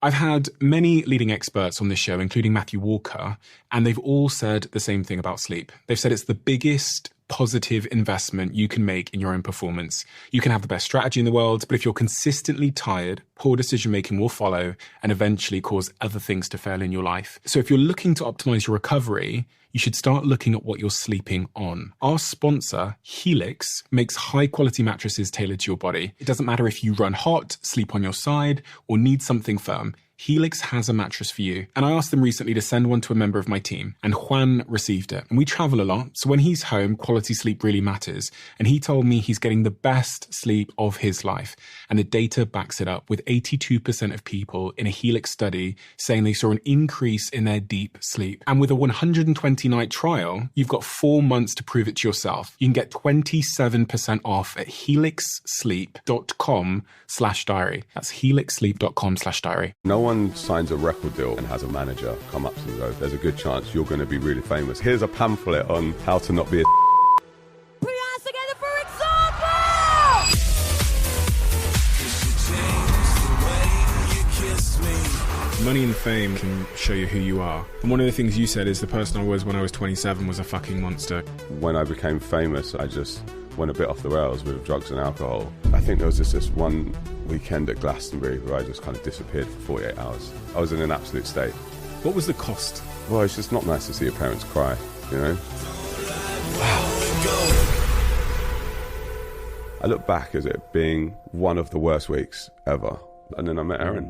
I've had many leading experts on this show, including Matthew Walker, and they've all said the same thing about sleep. They've said it's the biggest positive investment you can make in your own performance. You can have the best strategy in the world, but if you're consistently tired, poor decision-making will follow and eventually cause other things to fail in your life. So if you're looking to optimize your recovery, you should start looking at what you're sleeping on. Our sponsor, Helix, makes high-quality mattresses tailored to your body. It doesn't matter if you run hot, sleep on your side, or need something firm. Helix has a mattress for you. And I asked them recently to send one to a member of my team, and Juan received it. And we travel a lot, so when he's home, quality sleep really matters. And he told me he's getting the best sleep of his life. And the data backs it up, with 82% of people in a Helix study saying they saw an increase in their deep sleep. And with a 120-night trial, you've got 4 months to prove it to yourself. You can get 27% off at helixsleep.com/diary. That's helixsleep.com/diary. No one signs a record deal and has a manager come up to them and go, there's a good chance you're going to be really famous. Here's a pamphlet on how to not be a Put your hands together for example! Money and fame can show you who you are. And one of the things you said is the person I was when I was 27 was a fucking monster. When I became famous, I just went a bit off the rails with drugs and alcohol. I think there was just this one weekend at Glastonbury where I just kind of disappeared for 48 hours. I was in an absolute state. What was the cost? Well, it's just not nice to see your parents cry, you know? I look back as it being one of the worst weeks ever. And then I met Erin.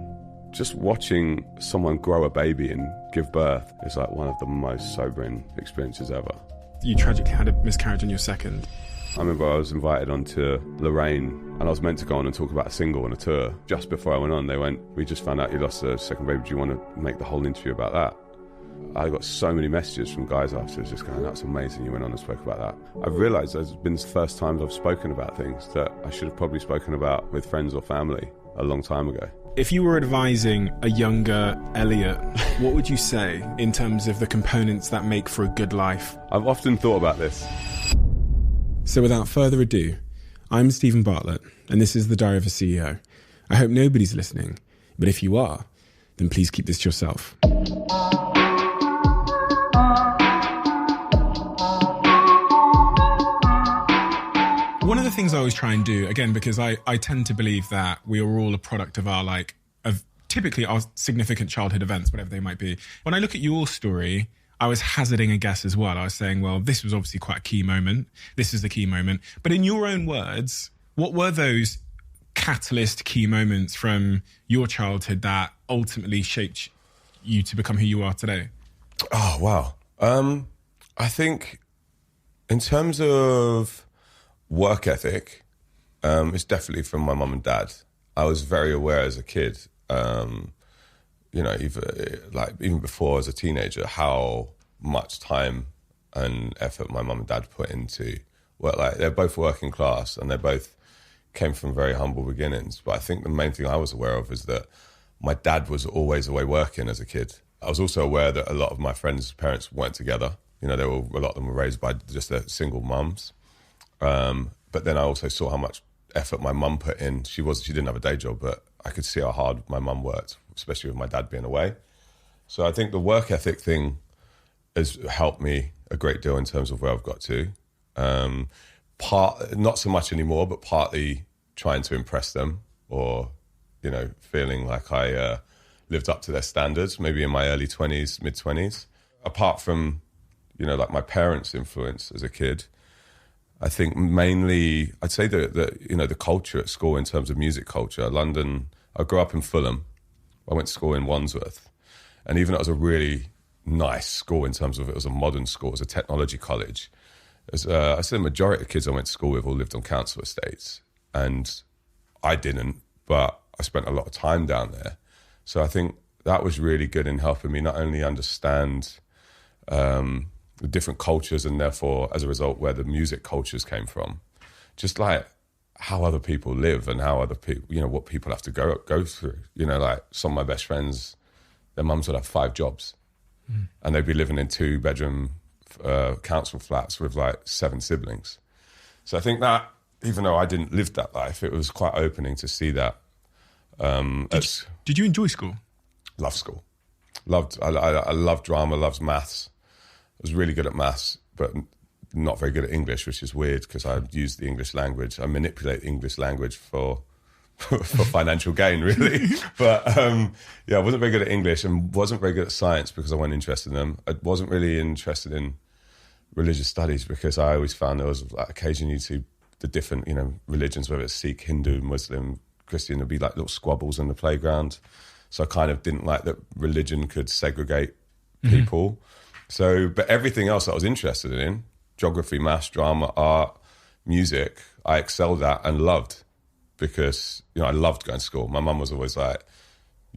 Just watching someone grow a baby and give birth is like one of the most sobering experiences ever. You tragically had a miscarriage on your second. I remember I was invited onto Lorraine and I was meant to go on and talk about a single on a tour. Just before I went on, they went, we just found out you lost a second baby. Do you want to make the whole interview about that? I got so many messages from guys afterwards just going, that's amazing, you went on and spoke about that. I've realised there's been the first times I've spoken about things that I should have probably spoken about with friends or family a long time ago. If you were advising a younger Elliot, what would you say in terms of the components that make for a good life? I've often thought about this. So without further ado, I'm Stephen Bartlett, and this is The Diary of a CEO. I hope nobody's listening, but if you are, then please keep this to yourself. One of the things I always try and do, again, because I tend to believe that we are all a product of our, of typically our significant childhood events, whatever they might be. When I look at your story, I was hazarding a guess as well. I was saying, well, this was obviously quite a key moment. This is the key moment. But in your own words, what were those catalyst key moments from your childhood that ultimately shaped you to become who you are today? Oh, wow. I think in terms of work ethic, it's definitely from my mum and dad. I was very aware as a kid, even before as a teenager, how much time and effort my mum and dad put into work. Like, they're both working class and they both came from very humble beginnings. But I think the main thing I was aware of is that my dad was always away working as a kid. I was also aware that a lot of my friends' parents weren't together. You know, a lot of them were raised by just their single mums. But then I also saw how much effort my mum put in. She didn't have a day job, but I could see how hard my mum worked, especially with my dad being away. So I think the work ethic thing has helped me a great deal in terms of where I've got to. Not so much anymore, but partly trying to impress them or, feeling like I lived up to their standards, maybe in my early 20s, mid-20s. Apart from, my parents' influence as a kid, I think mainly, I'd say the culture at school in terms of music culture. London, I grew up in Fulham. I went to school in Wandsworth. And even though it was a really nice school in terms of it was a modern school, it was a technology college. I said the majority of kids I went to school with all lived on council estates. And I didn't, but I spent a lot of time down there. So I think that was really good in helping me not only understand the different cultures and therefore, as a result, where the music cultures came from. Just like how other people live and how other people, what people have to go through. Like some of my best friends, their mums would have 5 jobs and they'd be living in 2-bedroom council flats with 7 siblings. So I think that, even though I didn't live that life, it was quite opening to see that. Did you enjoy school? loved school. I loved drama, loved maths. I was really good at maths, but not very good at English, which is weird because I use the English language. I manipulate the English language for financial gain, really. But I wasn't very good at English and wasn't very good at science because I wasn't interested in them. I wasn't really interested in religious studies because I always found there was like, occasionally you'd see the different, religions, whether it's Sikh, Hindu, Muslim, Christian, there'd be like little squabbles in the playground. So I kind of didn't like that religion could segregate people. So, but everything else that I was interested in, geography, maths, drama, art, music, I excelled at and loved because, I loved going to school. My mum was always like,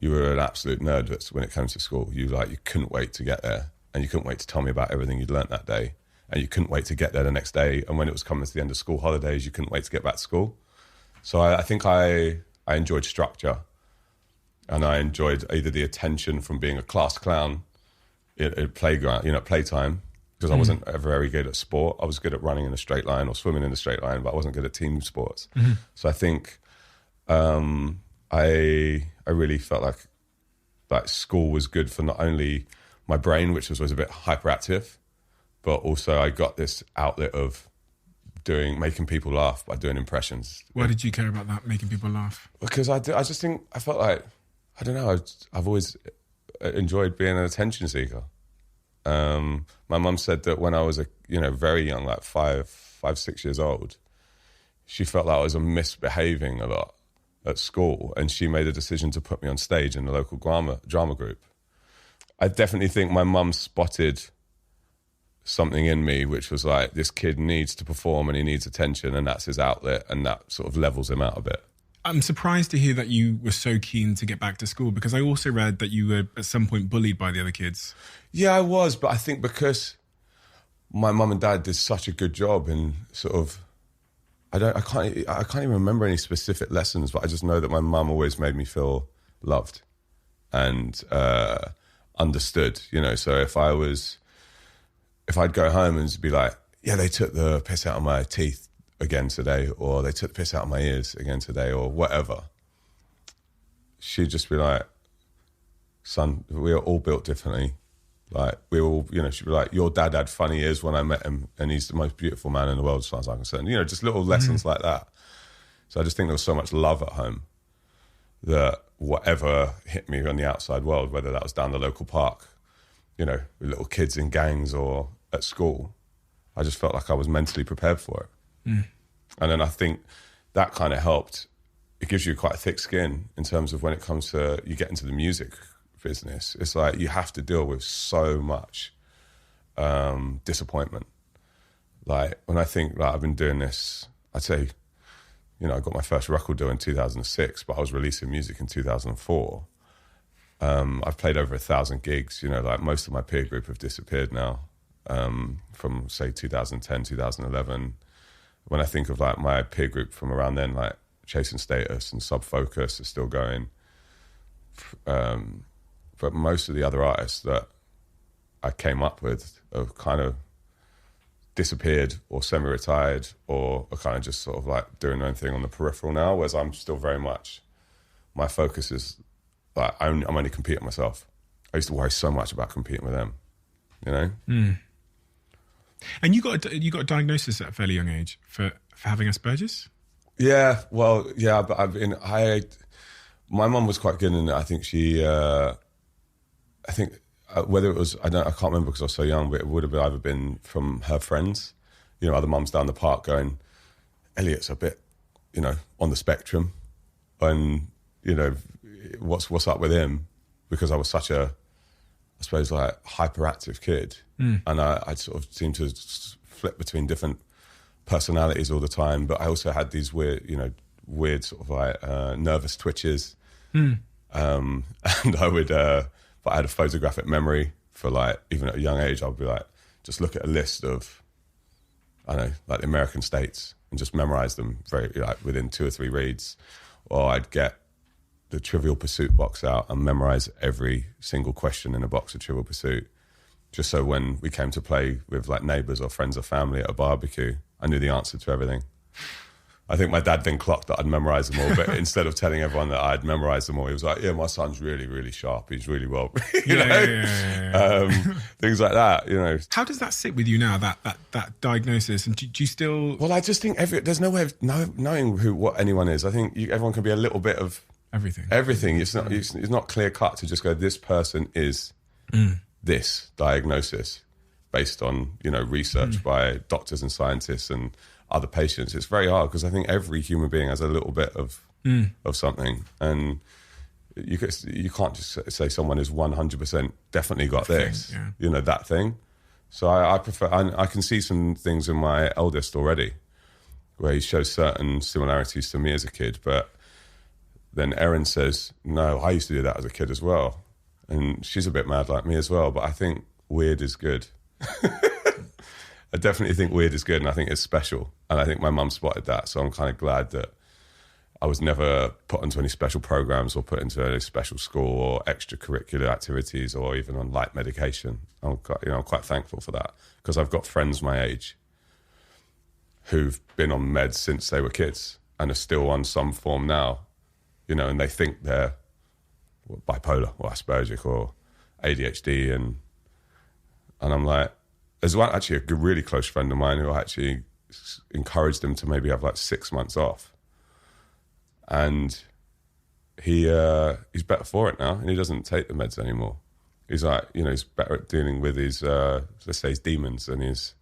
you were an absolute nerd when it came to school. You couldn't wait to get there and you couldn't wait to tell me about everything you'd learnt that day. And you couldn't wait to get there the next day. And when it was coming to the end of school holidays, you couldn't wait to get back to school. So I think I enjoyed structure. And I enjoyed either the attention from being a class clown at playground, playtime, because I wasn't ever very good at sport. I was good at running in a straight line or swimming in a straight line, but I wasn't good at team sports. So I think I really felt like school was good for not only my brain, which was always a bit hyperactive, but also I got this outlet of making people laugh by doing impressions. Why did you care about that, making people laugh? Because I felt like, I don't know, I've always enjoyed being an attention seeker. My mum said that when I was very young, like 5-6 years old, she felt like I was misbehaving a lot at school, and she made a decision to put me on stage in the local drama group. I definitely think my mum spotted something in me which was like, this kid needs to perform and he needs attention, and that's his outlet, and that sort of levels him out a bit. I'm surprised to hear that you were so keen to get back to school, because I also read that you were at some point bullied by the other kids. Yeah, I was, but I think because my mum and dad did such a good job in sort of, I can't even remember any specific lessons, but I just know that my mum always made me feel loved and understood, So if I'd go home and be like, yeah, they took the piss out of my teeth again today, or they took the piss out of my ears again today, or whatever, she'd just be like, son, we are all built differently. Like, we all, she'd be like, your dad had funny ears when I met him, and he's the most beautiful man in the world as far as I'm concerned. Just little lessons like that. So I just think there was so much love at home that whatever hit me on the outside world, whether that was down the local park, with little kids in gangs or at school, I just felt like I was mentally prepared for it. And then I think that kind of helped. It gives you quite a thick skin in terms of when it comes to you get into the music business. It's like you have to deal with so much disappointment. Like when I think I've been doing this, I'd say, I got my first record deal in 2006, but I was releasing music in 2004. I've played over 1,000 gigs. Like most of my peer group have disappeared now from say 2010, 2011. When I think of like my peer group from around then, like Chasing Status and Sub Focus are still going. But most of the other artists that I came up with have kind of disappeared or semi-retired or are kind of just sort of like doing their own thing on the peripheral now, whereas I'm still very much, my focus is like I'm only competing myself. I used to worry so much about competing with them, And you got a diagnosis at a fairly young age for having Asperger's? Yeah, well, yeah, but my mum was quite good in it. I think whether it was, I can't remember because I was so young, but it would have either been from her friends, other mums down the park going, Elliot's a bit, on the spectrum, and what's up with him, because I was such a, I suppose, like hyperactive kid, and I sort of seemed to flip between different personalities all the time, but I also had these weird sort of like nervous twitches, and I would, but I had a photographic memory for like, even at a young age, I'd be like, just look at a list of, I don't know, like the American states and just memorize them very like within 2 or 3 reads, or I'd get the Trivial Pursuit box out and memorize every single question in a box of Trivial Pursuit, just so when we came to play with like neighbours or friends or family at a barbecue, I knew the answer to everything. I think my dad then clocked that I'd memorised them all, but instead of telling everyone that I'd memorised them all, he was like, yeah, my son's really, really sharp. He's really well, things like that, you know. How does that sit with you now, that diagnosis? And do you still... Well, I just think there's no way of knowing what anyone is. I think everyone can be a little bit of... Everything. It's not clear cut to just go, this person is this diagnosis based on, you know, research by doctors and scientists and other patients. It's very hard because I think every human being has a little bit of something, and you can't just say someone is 100% definitely got this, you know, that thing. So I prefer. I can see some things in my eldest already where he shows certain similarities to me as a kid, but then Erin says, no, I used to do that as a kid as well. And she's a bit mad like me as well, but I think weird is good. I definitely think weird is good, and I think it's special. And I think my mum spotted that, so I'm kind of glad that I was never put into any special programs or put into any special school or extracurricular activities or even on light medication. I'm quite thankful for that, because I've got friends my age who've been on meds since they were kids and are still on some form now. You know, and they think they're bipolar or Aspergic or ADHD, and I'm like, there's one actually a really close friend of mine who actually encouraged him to maybe have like 6 months off, and he's better for it now, and he doesn't take the meds anymore. He's like, you know, he's better at dealing with his let's say his demons and his,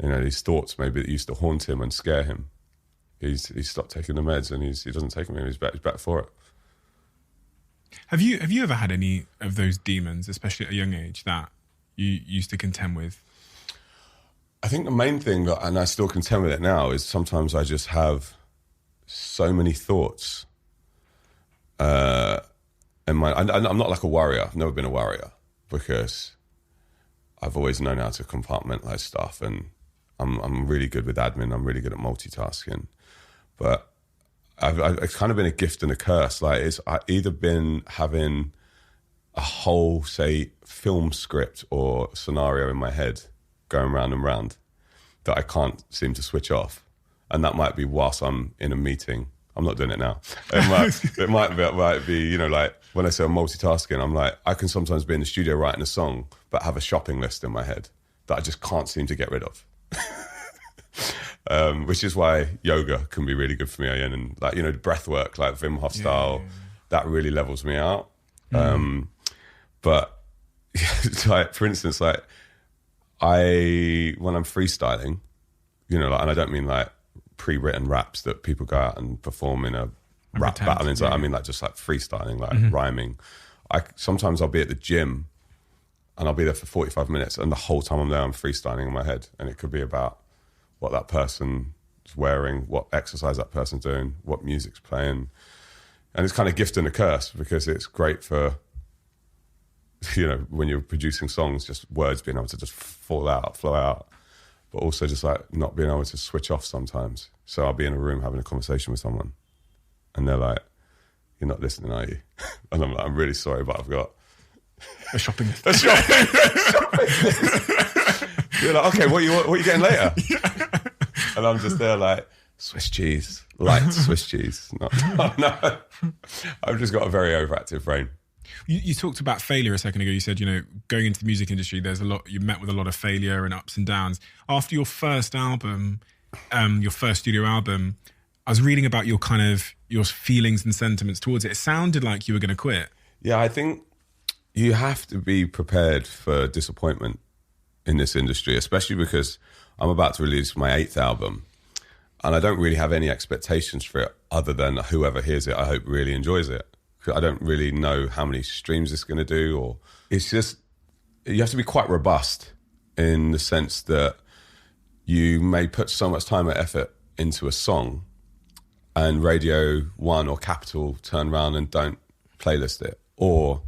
you know, these thoughts maybe that used to haunt him and scare him. He's stopped taking the meds, and he doesn't take them. He's better for it. Have you ever had any of those demons, especially at a young age, that you used to contend with? I think the main thing, and I still contend with it now, is sometimes I just have so many thoughts. I'm not like a worrier. I've never been a worrier, because I've always known how to compartmentalize stuff, and I'm really good with admin. I'm really good at multitasking. But it's kind of been a gift and a curse. Like, it's either been having a whole, say, film script or scenario in my head going round and round that I can't seem to switch off. And that might be whilst I'm in a meeting. I'm not doing it now. It might be, you know, like when I say I'm multitasking, I'm like, I can sometimes be in the studio writing a song, but have a shopping list in my head that I just can't seem to get rid of. Which is why yoga can be really good for me, and like, you know, breath work, like Wim Hof style, that really levels me out. But like, for instance, like when I'm freestyling, you know, like, and I don't mean like pre-written raps that people go out and perform in a rap battle. I mean like just like freestyling, like rhyming. Sometimes I'll be at the gym and I'll be there for 45 minutes, and the whole time I'm there, I'm freestyling in my head, and it could be about what that person is wearing, what exercise that person's doing, what music's playing. And it's kind of gift and a curse, because it's great for, you know, when you're producing songs, just words being able to just flow out, but also just like not being able to switch off sometimes. So I'll be in a room having a conversation with someone, and they're like, you're not listening, are you? And I'm like, I'm really sorry, but I've got a shopping list. You're like, okay, what are you getting later? And I'm just there like, Swiss cheese, light Swiss cheese. No. I've just got a very overactive brain. You talked about failure a second ago. You said, you know, going into the music industry, you met with a lot of failure and ups and downs. After your first album, your first studio album, I was reading about your feelings and sentiments towards it. It sounded like you were going to quit. Yeah, I think you have to be prepared for disappointment in this industry, especially because I'm about to release my 8th album, and I don't really have any expectations for it other than whoever hears it, I hope really enjoys it. I don't really know how many streams it's going to do, or it's just, you have to be quite robust in the sense that you may put so much time and effort into a song, and Radio 1 or Capital turn around and don't playlist it, or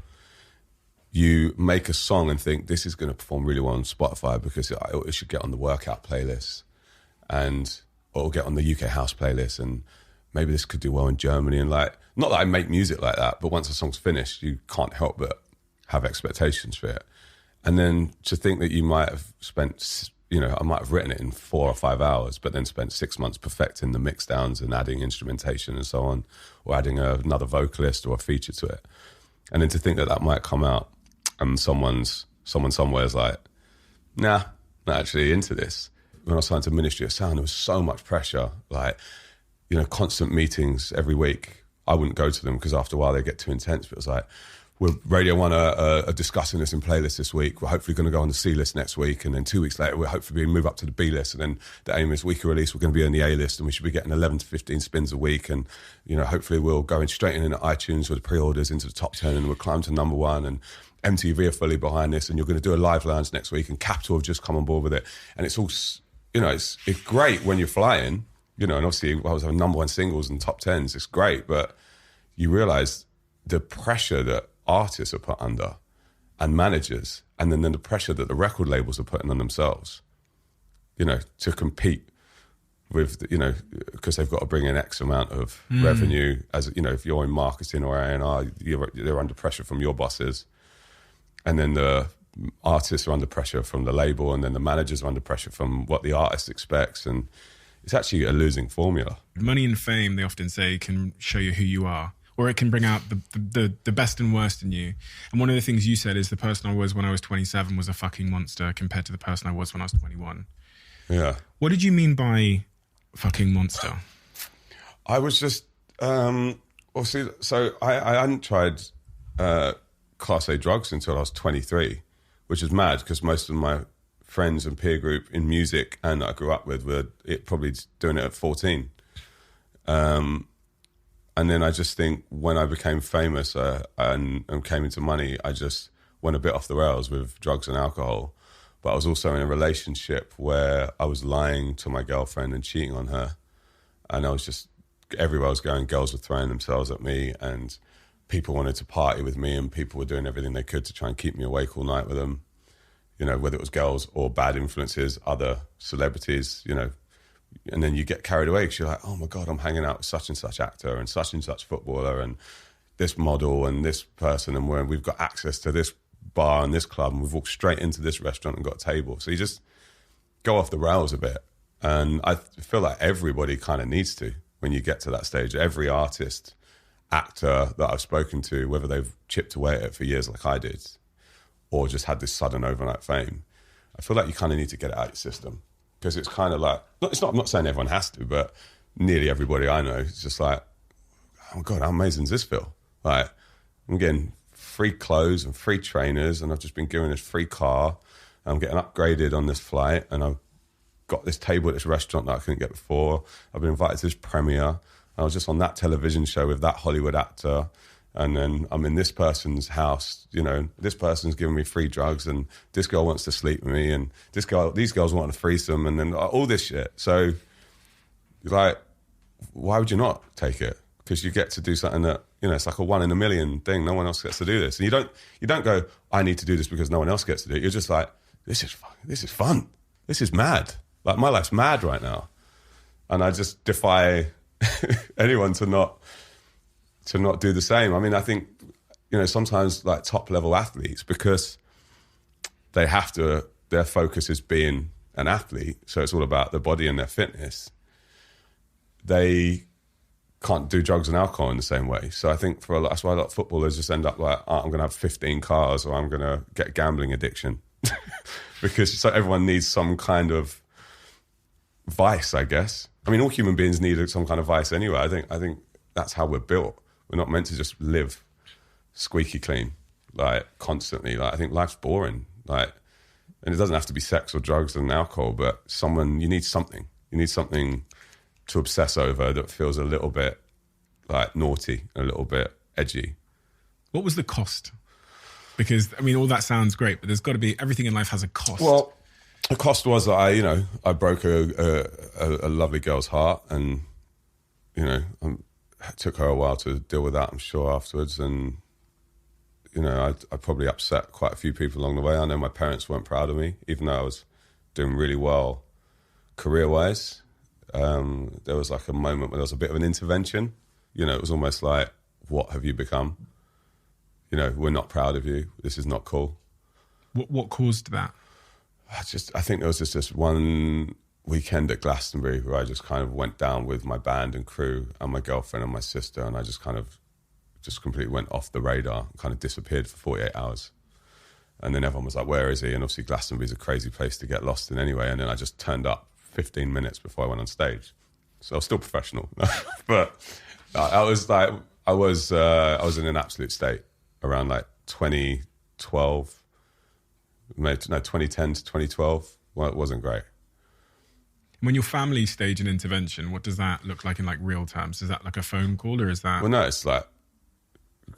you make a song and think this is going to perform really well on Spotify because it should get on the workout playlist, and or it'll get on the UK house playlist, and maybe this could do well in Germany. And like, not that I make music like that, but once a song's finished, you can't help but have expectations for it. And then to think that you might have spent I might have written it in 4 or 5 hours, but then spent 6 months perfecting the mix downs and adding instrumentation and so on, or adding another vocalist or a feature to it. And then to think that might come out and someone somewhere is like, nah, not actually into this. When I was signed to Ministry of Sound, there was so much pressure, like, constant meetings every week. I wouldn't go to them because after a while they get too intense, but it was like, Radio 1 are discussing this in playlist this week. We're hopefully going to go on the C list next week. And then 2 weeks later, we'll hopefully move up to the B list. And then the aim is week of release, we're going to be on the A list and we should be getting 11 to 15 spins a week. And, hopefully we'll go in straight into iTunes with pre-orders into the top 10 and we'll climb to number 1. And MTV are fully behind this. And you're going to do a live lounge next week. And Capitol have just come on board with it. And it's all, it's great when you're flying, and obviously I was having number 1 singles and top 10s. It's great. But you realise the pressure that artists are put under and managers, and then the pressure that the record labels are putting on themselves, to compete with, because they've got to bring in X amount of revenue as, if you're in marketing or A&R, they're under pressure from your bosses. And then the artists are under pressure from the label, and then the managers are under pressure from what the artist expects. And it's actually a losing formula. Money and fame, they often say, can show you who you are, or it can bring out the best and worst in you. And one of the things you said is the person I was when I was 27 was a fucking monster compared to the person I was when I was 21. Yeah. What did you mean by fucking monster? I was just, I hadn't tried Class A drugs until I was 23, which is mad because most of my friends and peer group in music and that I grew up with were probably doing it at 14. And then I just think when I became famous and came into money, I just went a bit off the rails with drugs and alcohol. But I was also in a relationship where I was lying to my girlfriend and cheating on her. And I was just, everywhere I was going, girls were throwing themselves at me and people wanted to party with me and people were doing everything they could to try and keep me awake all night with them. Whether it was girls or bad influences, other celebrities, and then you get carried away because you're like, oh my God, I'm hanging out with such and such actor and such footballer and this model and this person, and we've got access to this bar and this club and we've walked straight into this restaurant and got a table. So you just go off the rails a bit. And I feel like everybody kind of needs to when you get to that stage. Every artist, actor that I've spoken to, whether they've chipped away at it for years like I did or just had this sudden overnight fame, I feel like you kind of need to get it out of your system. Because it's kind of like, I'm not saying everyone has to, but nearly everybody I know is just like, oh my God, how amazing does this feel? Like, I'm getting free clothes and free trainers, and I've just been given this free car. I'm getting upgraded on this flight, and I've got this table at this restaurant that I couldn't get before. I've been invited to this premiere. I was just on that television show with that Hollywood actor. And then I'm in this person's house, this person's giving me free drugs and this girl wants to sleep with me and these girls want a threesome and then all this shit. So, like, why would you not take it? Because you get to do something that, it's like a 1 in a million thing. No one else gets to do this. And you don't go, I need to do this because no one else gets to do it. You're just like, this is fun. This is mad. Like, my life's mad right now. And I just defy anyone to not do the same. I mean, I think, sometimes like top level athletes, because they have to, their focus is being an athlete. So it's all about their body and their fitness. They can't do drugs and alcohol in the same way. So I think that's why a lot of footballers just end up like, I'm going to have 15 cars or I'm going to get a gambling addiction because so everyone needs some kind of vice, I guess. I mean, all human beings need some kind of vice anyway. I think that's how we're built. We're not meant to just live squeaky clean, like constantly. Like, I think life's boring. Like, and it doesn't have to be sex or drugs and alcohol, but you need something. You need something to obsess over that feels a little bit like naughty, a little bit edgy. What was the cost? Because, I mean, all that sounds great, but there's got to be, everything in life has a cost. Well, the cost was that I broke a lovely girl's heart and, it took her a while to deal with that, I'm sure, afterwards. And, I probably upset quite a few people along the way. I know my parents weren't proud of me, even though I was doing really well career-wise. There was like a moment where there was a bit of an intervention. It was almost like, what have you become? We're not proud of you. This is not cool. What caused that? I think there was just this one weekend at Glastonbury where I just kind of went down with my band and crew and my girlfriend and my sister, and I just kind of just completely went off the radar and kind of disappeared for 48 hours. And then everyone was like, where is he? And obviously Glastonbury's a crazy place to get lost in anyway. And then I just turned up 15 minutes before I went on stage. So I was still professional. But I was in an absolute state around like 2012, maybe, no, 2010 to 2012. Well, it wasn't great. When your family stage an intervention, what does that look like in like real terms? Is that like a phone call or is that... Well, no, it's like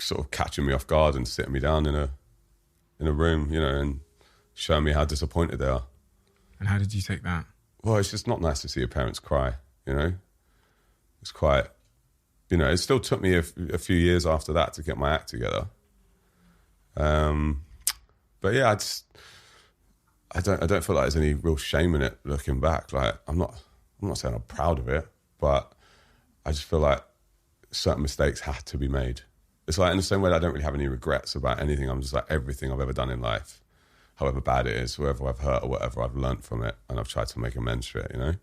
sort of catching me off guard and sitting me down in a room, you know, and showing me how disappointed they are. And how did you take that? Well, it's just not nice to see your parents cry, you know. It's quite, you know, it still took me a few years after that to get my act together. But yeah, I don't feel like there's any real shame in it looking back. Like I'm not saying I'm proud of it, but I just feel like certain mistakes had to be made. It's like in the same way that I don't really have any regrets about anything. I'm just like everything I've ever done in life, however bad it is, whoever I've hurt or whatever, I've learnt from it and I've tried to make amends for it, you know?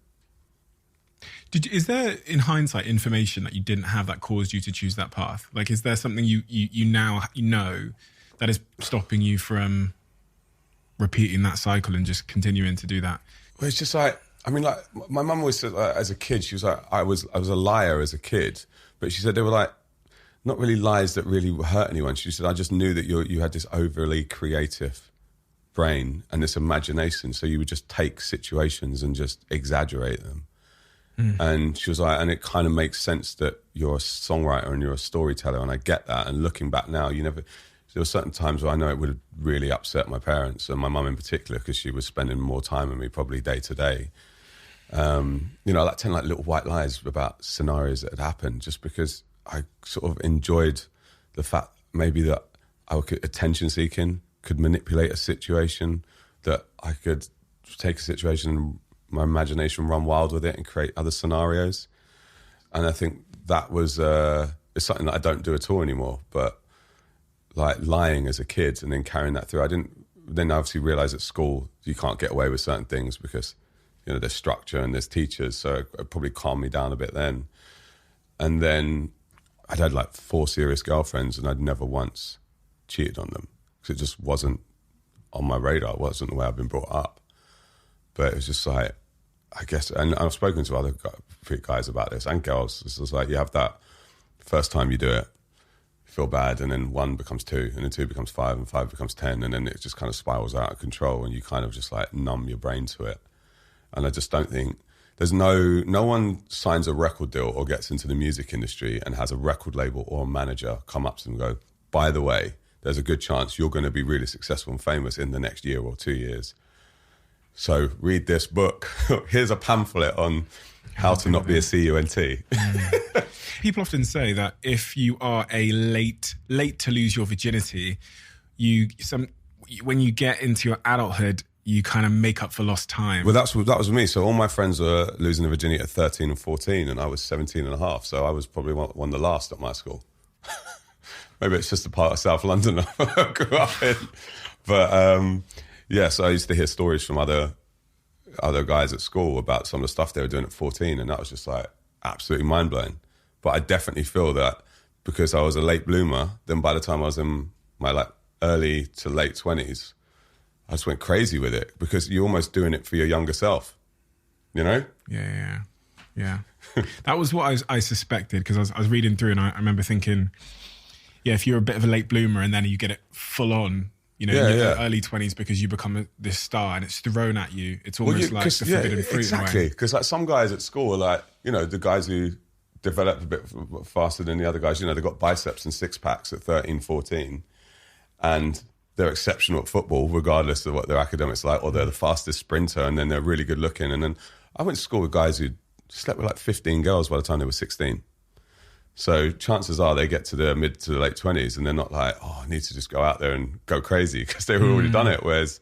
Is there, in hindsight, information that you didn't have that caused you to choose that path? Like, is there something you now know that is stopping you from repeating that cycle and just continuing to do that? Well, it's just like, I mean, like my mum always said, like, as a kid, she was like, I was a liar as a kid, but she said they were like, not really lies that really hurt anyone. She said, I just knew that you had this overly creative brain and this imagination, so you would just take situations and just exaggerate them. And she was like, and it kind of makes sense that you're a songwriter and you're a storyteller, and I get that. And looking back now, there were certain times where I know it would have really upset my parents and my mum in particular, because she was spending more time with me probably day to day. Like telling like little white lies about scenarios that had happened, just because I sort of enjoyed the fact maybe that I could attention seeking, could manipulate a situation, that I could take a situation and my imagination run wild with it and create other scenarios. And I think that was it's something that I don't do at all anymore. But like lying as a kid and then carrying that through, then I obviously realised at school you can't get away with certain things because, you know, there's structure and there's teachers, so it probably calmed me down a bit then. And then I'd had like 4 serious girlfriends and I'd never once cheated on them because it just wasn't on my radar. It wasn't the way I've been brought up. But it was just like, I guess, and I've spoken to other guys about this and girls. It's just like you have that first time you do it, you feel bad, and then 1 becomes 2, and then 2 becomes 5, and 5 becomes 10, and then it just kind of spirals out of control, and you kind of just like numb your brain to it. And I just don't think there's no one signs a record deal or gets into the music industry and has a record label or a manager come up to them and go, by the way, there's a good chance you're going to be really successful and famous in the next year or 2 years. So read this book. Here's a pamphlet on how to not be a CUNT. People often say that if you are a late to lose your virginity, when you get into your adulthood, you kind of make up for lost time. Well, that was me. So all my friends were losing their virginity at 13 and 14, and I was 17 and a half. So I was probably one of the last at my school. Maybe it's just a part of South London I grew up in. But yeah, so I used to hear stories from other guys at school about some of the stuff they were doing at 14, and that was just like absolutely mind-blowing. But I definitely feel that because I was a late bloomer, then by the time I was in my like early to late 20s, I just went crazy with it, because you're almost doing it for your younger self, you know? Yeah. That was what I suspected, because I was reading through and I remember thinking, yeah, if you're a bit of a late bloomer and then you get it full on, you know, in your early 20s, because you become this star and it's thrown at you. It's almost like the forbidden fruit. Exactly, because like some guys at school are like, you know, the guys who develop a bit faster than the other guys, you know, they've got biceps and 6-packs at 13, 14, and they're exceptional at football regardless of what their academics like, or they're the fastest sprinter, and then they're really good looking. And then I went to school with guys who slept with like 15 girls by the time they were 16. So chances are they get to their mid to late 20s and they're not like, oh, I need to just go out there and go crazy, because they've already done it. Whereas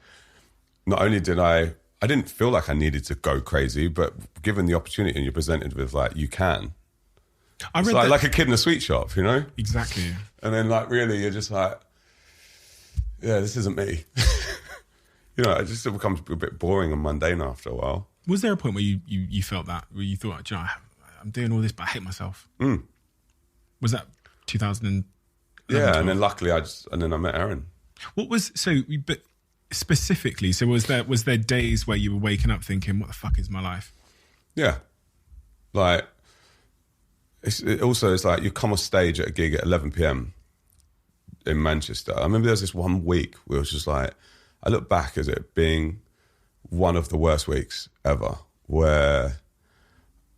not only did I didn't feel like I needed to go crazy, but given the opportunity and you're presented with like, you can. It's like a kid in a sweet shop, you know? Exactly. And then like really you're just like, yeah, this isn't me. You know, it just becomes a bit boring and mundane after a while. Was there a point where you felt that, where you thought, "Do you know, I'm doing all this, but I hate myself"? Was that 2011? Yeah, and then luckily I met Erin. But specifically, so was there days where you were waking up thinking, "What the fuck is my life?" Yeah, like it's like you come off stage at a gig at 11 p.m. in Manchester. I remember there was this one week where it was just like, I look back as it being one of the worst weeks ever, where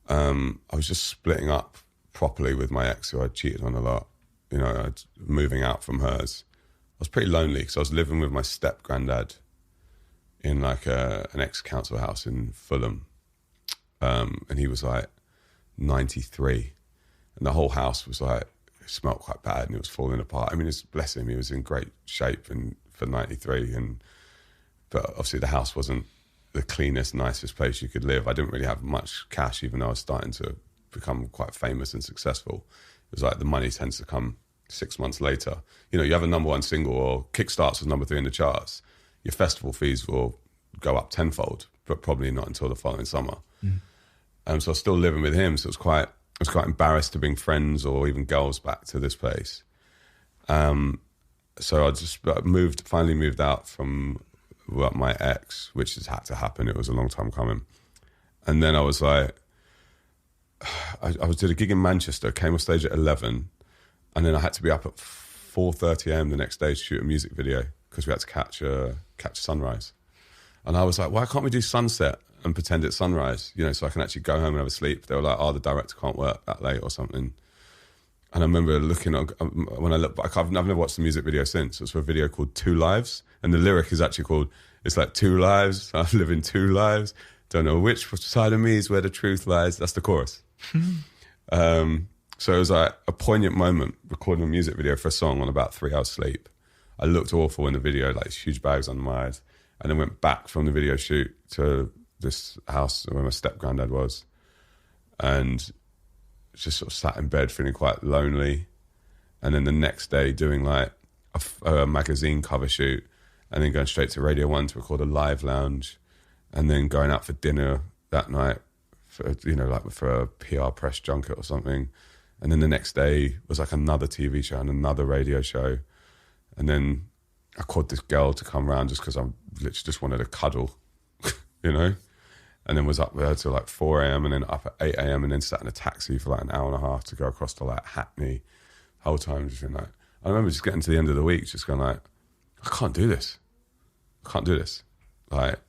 I was just splitting up properly with my ex, who I'd cheated on a lot. You know, I'd moving out from hers. I was pretty lonely because I was living with my step granddad in like an ex-council house in Fulham. And he was like 93. And the whole house was like, it smelled quite bad and it was falling apart. I mean, bless him, he was in great shape for 93. But obviously the house wasn't the cleanest, nicest place you could live. I didn't really have much cash, even though I was starting to become quite famous and successful. It was like the money tends to come 6 months later. You know, you have a number one single or kickstarts as number 3 in the charts, your festival fees will go up tenfold, but probably not until the following summer. So I was still living with him, so I was quite embarrassed to bring friends or even girls back to this place. So I just finally moved out from my ex, which has had to happen. It was a long time coming. And then I was like, I did a gig in Manchester, came off stage at 11, and then I had to be up at 4:30 a.m. the next day to shoot a music video because we had to catch sunrise. And I was like, why can't we do sunset and pretend it's sunrise, you know, so I can actually go home and have a sleep? They were like, the director can't work that late or something. And I remember looking, when I look back, I've never watched the music video since. It's for a video called 2 Lives. And the lyric is actually called, it's like 2 lives, I'm living 2 lives. Don't know which side of me is where the truth lies. That's the chorus. So it was like a poignant moment recording a music video for a song on about 3 hours sleep. I looked awful in the video, like huge bags under my eyes. And then went back from the video shoot to this house where my step granddad was. And just sort of sat in bed feeling quite lonely. And then the next day doing like a magazine cover shoot, and then going straight to Radio 1 to record a live lounge, and then going out for dinner that night for, you know, like for a PR press junket or something. And then the next day was like another TV show and another radio show. And then I called this girl to come round just because I literally just wanted to cuddle, you know? And then was up with her till like 4 a.m. and then up at 8 a.m. and then sat in a taxi for like an hour and a half to go across to like Hackney. The whole time just being like, I remember just getting to the end of the week just going like, I can't do this. Like,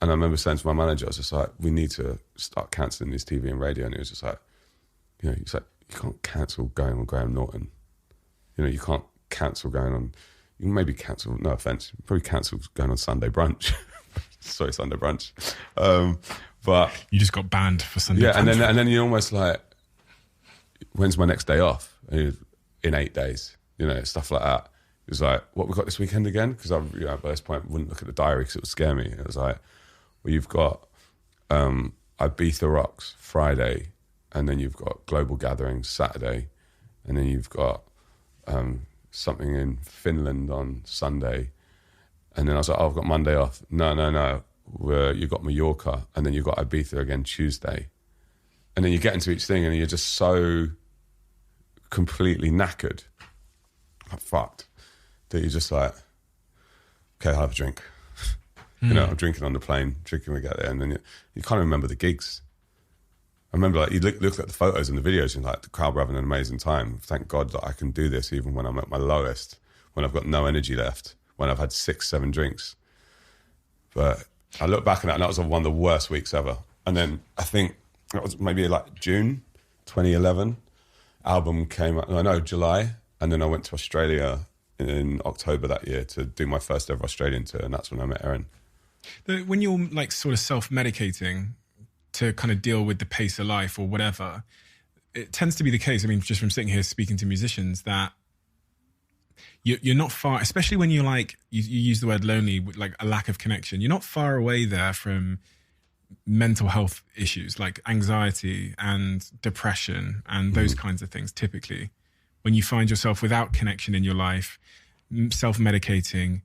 and I remember saying to my manager, I was just like, we need to start cancelling this TV and radio. And it was just like, you know, he's like, you can't cancel going on Graham Norton. You know, you can't cancel going on, you can maybe cancel, no offence, probably cancel going on Sunday brunch. Sorry, Sunday brunch. But you just got banned for Sunday brunch. Yeah, and then you're almost like, when's my next day off? In 8 days, you know, stuff like that. It was like, what we got this weekend again? Because I, you know, by this point, wouldn't look at the diary because it would scare me. It was like, well, you've got Ibiza Rocks Friday, and then you've got Global Gathering Saturday, and then you've got something in Finland on Sunday. And then I was like, I've got Monday off. No. You've got Mallorca, and then you've got Ibiza again Tuesday. And then you get into each thing, and you're just so completely knackered, like fucked, that you're just like, okay, I'll have a drink. You know, I'm drinking on the plane, drinking when we get there, and then you can't remember the gigs. I remember, like, you look at the photos and the videos, and like the crowd were having an amazing time. Thank God that I can do this even when I'm at my lowest, when I've got no energy left, when I've had 6-7 drinks. But I look back on that, and that was one of the worst weeks ever. And then I think it was maybe like June 2011. Album came out, July. And then I went to Australia in October that year to do my first ever Australian tour, and that's when I met Erin. When you're like sort of self-medicating to kind of deal with the pace of life or whatever, it tends to be the case, I mean, just from sitting here speaking to musicians, that you're not far, especially when you're like, you use the word lonely, like a lack of connection. You're not far away there from mental health issues like anxiety and depression and those kinds of things. Typically, when you find yourself without connection in your life, self-medicating,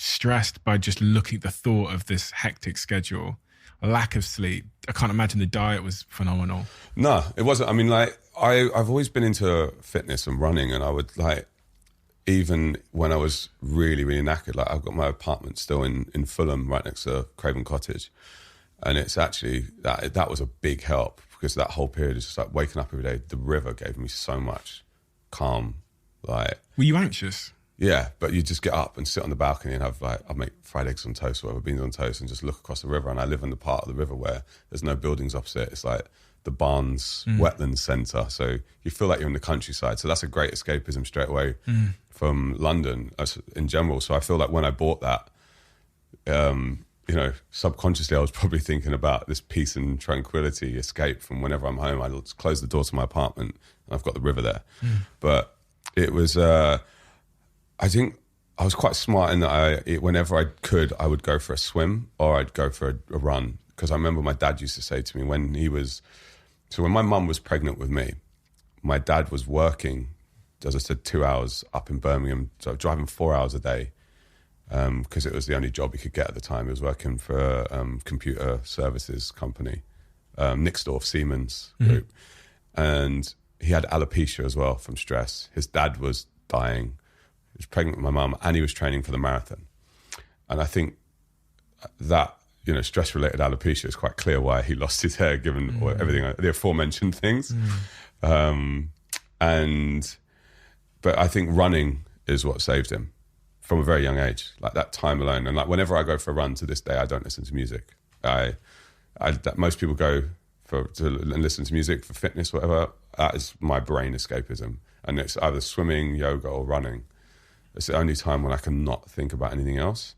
stressed by just looking at the thought of this hectic schedule, a lack of sleep. I can't imagine the diet was phenomenal. No, it wasn't. I mean, like, I've always been into fitness and running, and I would, like, even when I was really, really knackered, like, I've got my apartment still in Fulham, right next to Craven Cottage. And it's actually, that was a big help, because that whole period is just like waking up every day. The river gave me so much calm. Like, were you anxious? Yeah, but you just get up and sit on the balcony and have, like, I make fried eggs on toast or whatever, beans on toast, and just look across the river. And I live in the part of the river where there's no buildings opposite. It's like the Barnes Wetlands Centre. So you feel like you're in the countryside. So that's a great escapism straight away from London in general. So I feel like when I bought that, you know, subconsciously I was probably thinking about this peace and tranquility, escape from whenever I'm home. I just close the door to my apartment and I've got the river there. But it was, I think I was quite smart in that whenever I could, I would go for a swim or I'd go for a run. Because I remember my dad used to say to me when my mum was pregnant with me, my dad was working, as I said, 2 hours up in Birmingham, so driving 4 hours a day. Because it was the only job he could get at the time. He was working for a computer services company, Nixdorf Siemens Group. And he had alopecia as well from stress. His dad was dying. He was pregnant with my mum, and he was training for the marathon. And I think that, you know, stress-related alopecia is quite clear why he lost his hair, given everything, the aforementioned things. But I think running is what saved him. From a very young age, like that time alone. And like whenever I go for a run to this day, I don't listen to music. Most people go to listen to music for fitness, whatever. That is my brain escapism. And it's either swimming, yoga, or running. It's the only time when I can not think about anything else.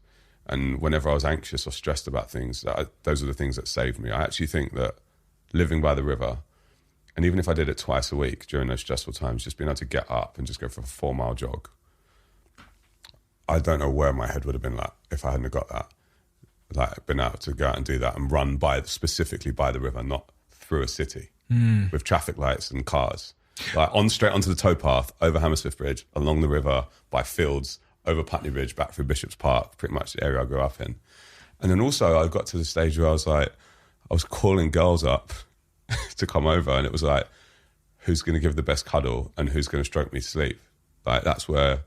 And whenever I was anxious or stressed about things, those are the things that saved me. I actually think that living by the river, and even if I did it twice a week during those stressful times, just being able to get up and just go for a 4-mile jog, I don't know where my head would have been like if I hadn't got that. Like, been able to go out and do that and run specifically by the river, not through a city with traffic lights and cars. Like straight onto the towpath, over Hammersmith Bridge, along the river, by fields, over Putney Bridge, back through Bishop's Park, pretty much the area I grew up in. And then also I got to the stage where I was calling girls up to come over, and it was like, who's going to give the best cuddle and who's going to stroke me to sleep? Like, that's where...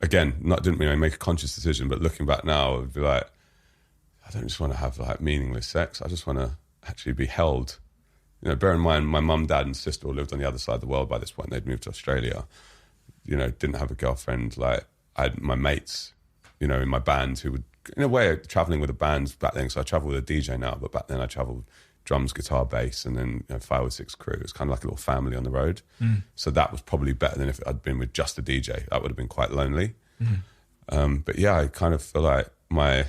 Again, didn't make a conscious decision, but looking back now, I would be like, I don't just want to have like meaningless sex. I just want to actually be held. You know, bear in mind, my mum, dad, and sister all lived on the other side of the world by this point. They'd moved to Australia. You know, didn't have a girlfriend. Like, I had my mates, you know, in my band who would, in a way, traveling with a band back then. So I travel with a DJ now, but back then I traveled drums, guitar, bass, and then 5 or 6 crew. It was kind of like a little family on the road. So that was probably better than if I'd been with just a DJ. That would have been quite lonely. But yeah, I kind of feel like there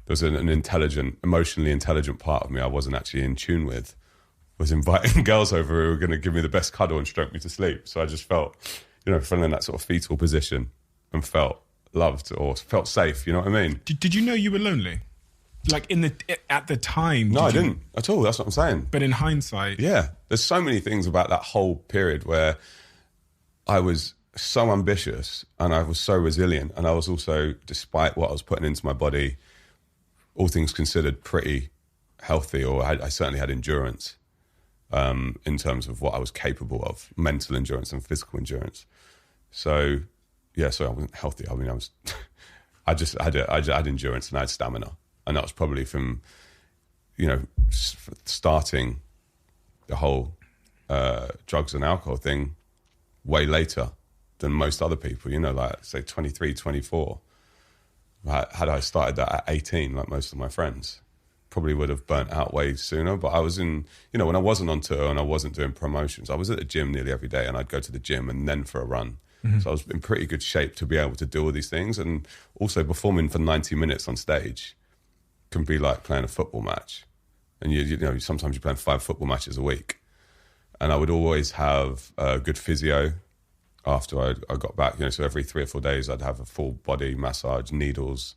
was an intelligent, emotionally intelligent part of me I wasn't actually in tune with, was inviting girls over who were going to give me the best cuddle and stroke me to sleep. So I just felt, you know, feeling in that sort of fetal position and felt loved or felt safe. You know what I mean? Did you know you were lonely? Like at the time? No, I didn't at all. That's what I'm saying. But in hindsight, yeah, there's so many things about that whole period where I was so ambitious and I was so resilient, and I was also, despite what I was putting into my body, all things considered, pretty healthy, or I certainly had endurance in terms of what I was capable of, mental endurance and physical endurance. So yeah, so I wasn't healthy. I mean, I just had endurance and I had stamina. And that was probably from, you know, starting the whole drugs and alcohol thing way later than most other people, you know, like say 23, 24. Had I started that at 18, like most of my friends, probably would have burnt out way sooner. But I was in, you know, when I wasn't on tour and I wasn't doing promotions, I was at the gym nearly every day, and I'd go to the gym and then for a run. So I was in pretty good shape to be able to do all these things. And also performing for 90 minutes on stage can be like playing a football match. And you know, sometimes you're playing 5 football matches a week. And I would always have a good physio after I got back, you know, so every 3 or 4 days I'd have a full body massage, needles,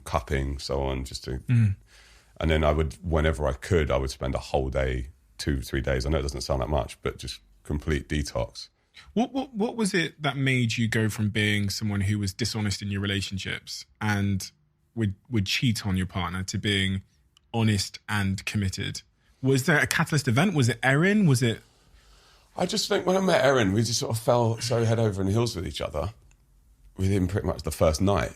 cupping, so on, just to... And then I would, whenever I could, I would spend a whole day, 2-3 days. I know it doesn't sound that much, but just complete detox. What was it that made you go from being someone who was dishonest in your relationships and would cheat on your partner to being honest and committed? Was there a catalyst event? Was it Erin? Was it... I just think when I met Erin, we just sort of fell so head over and heels with each other within pretty much the first night.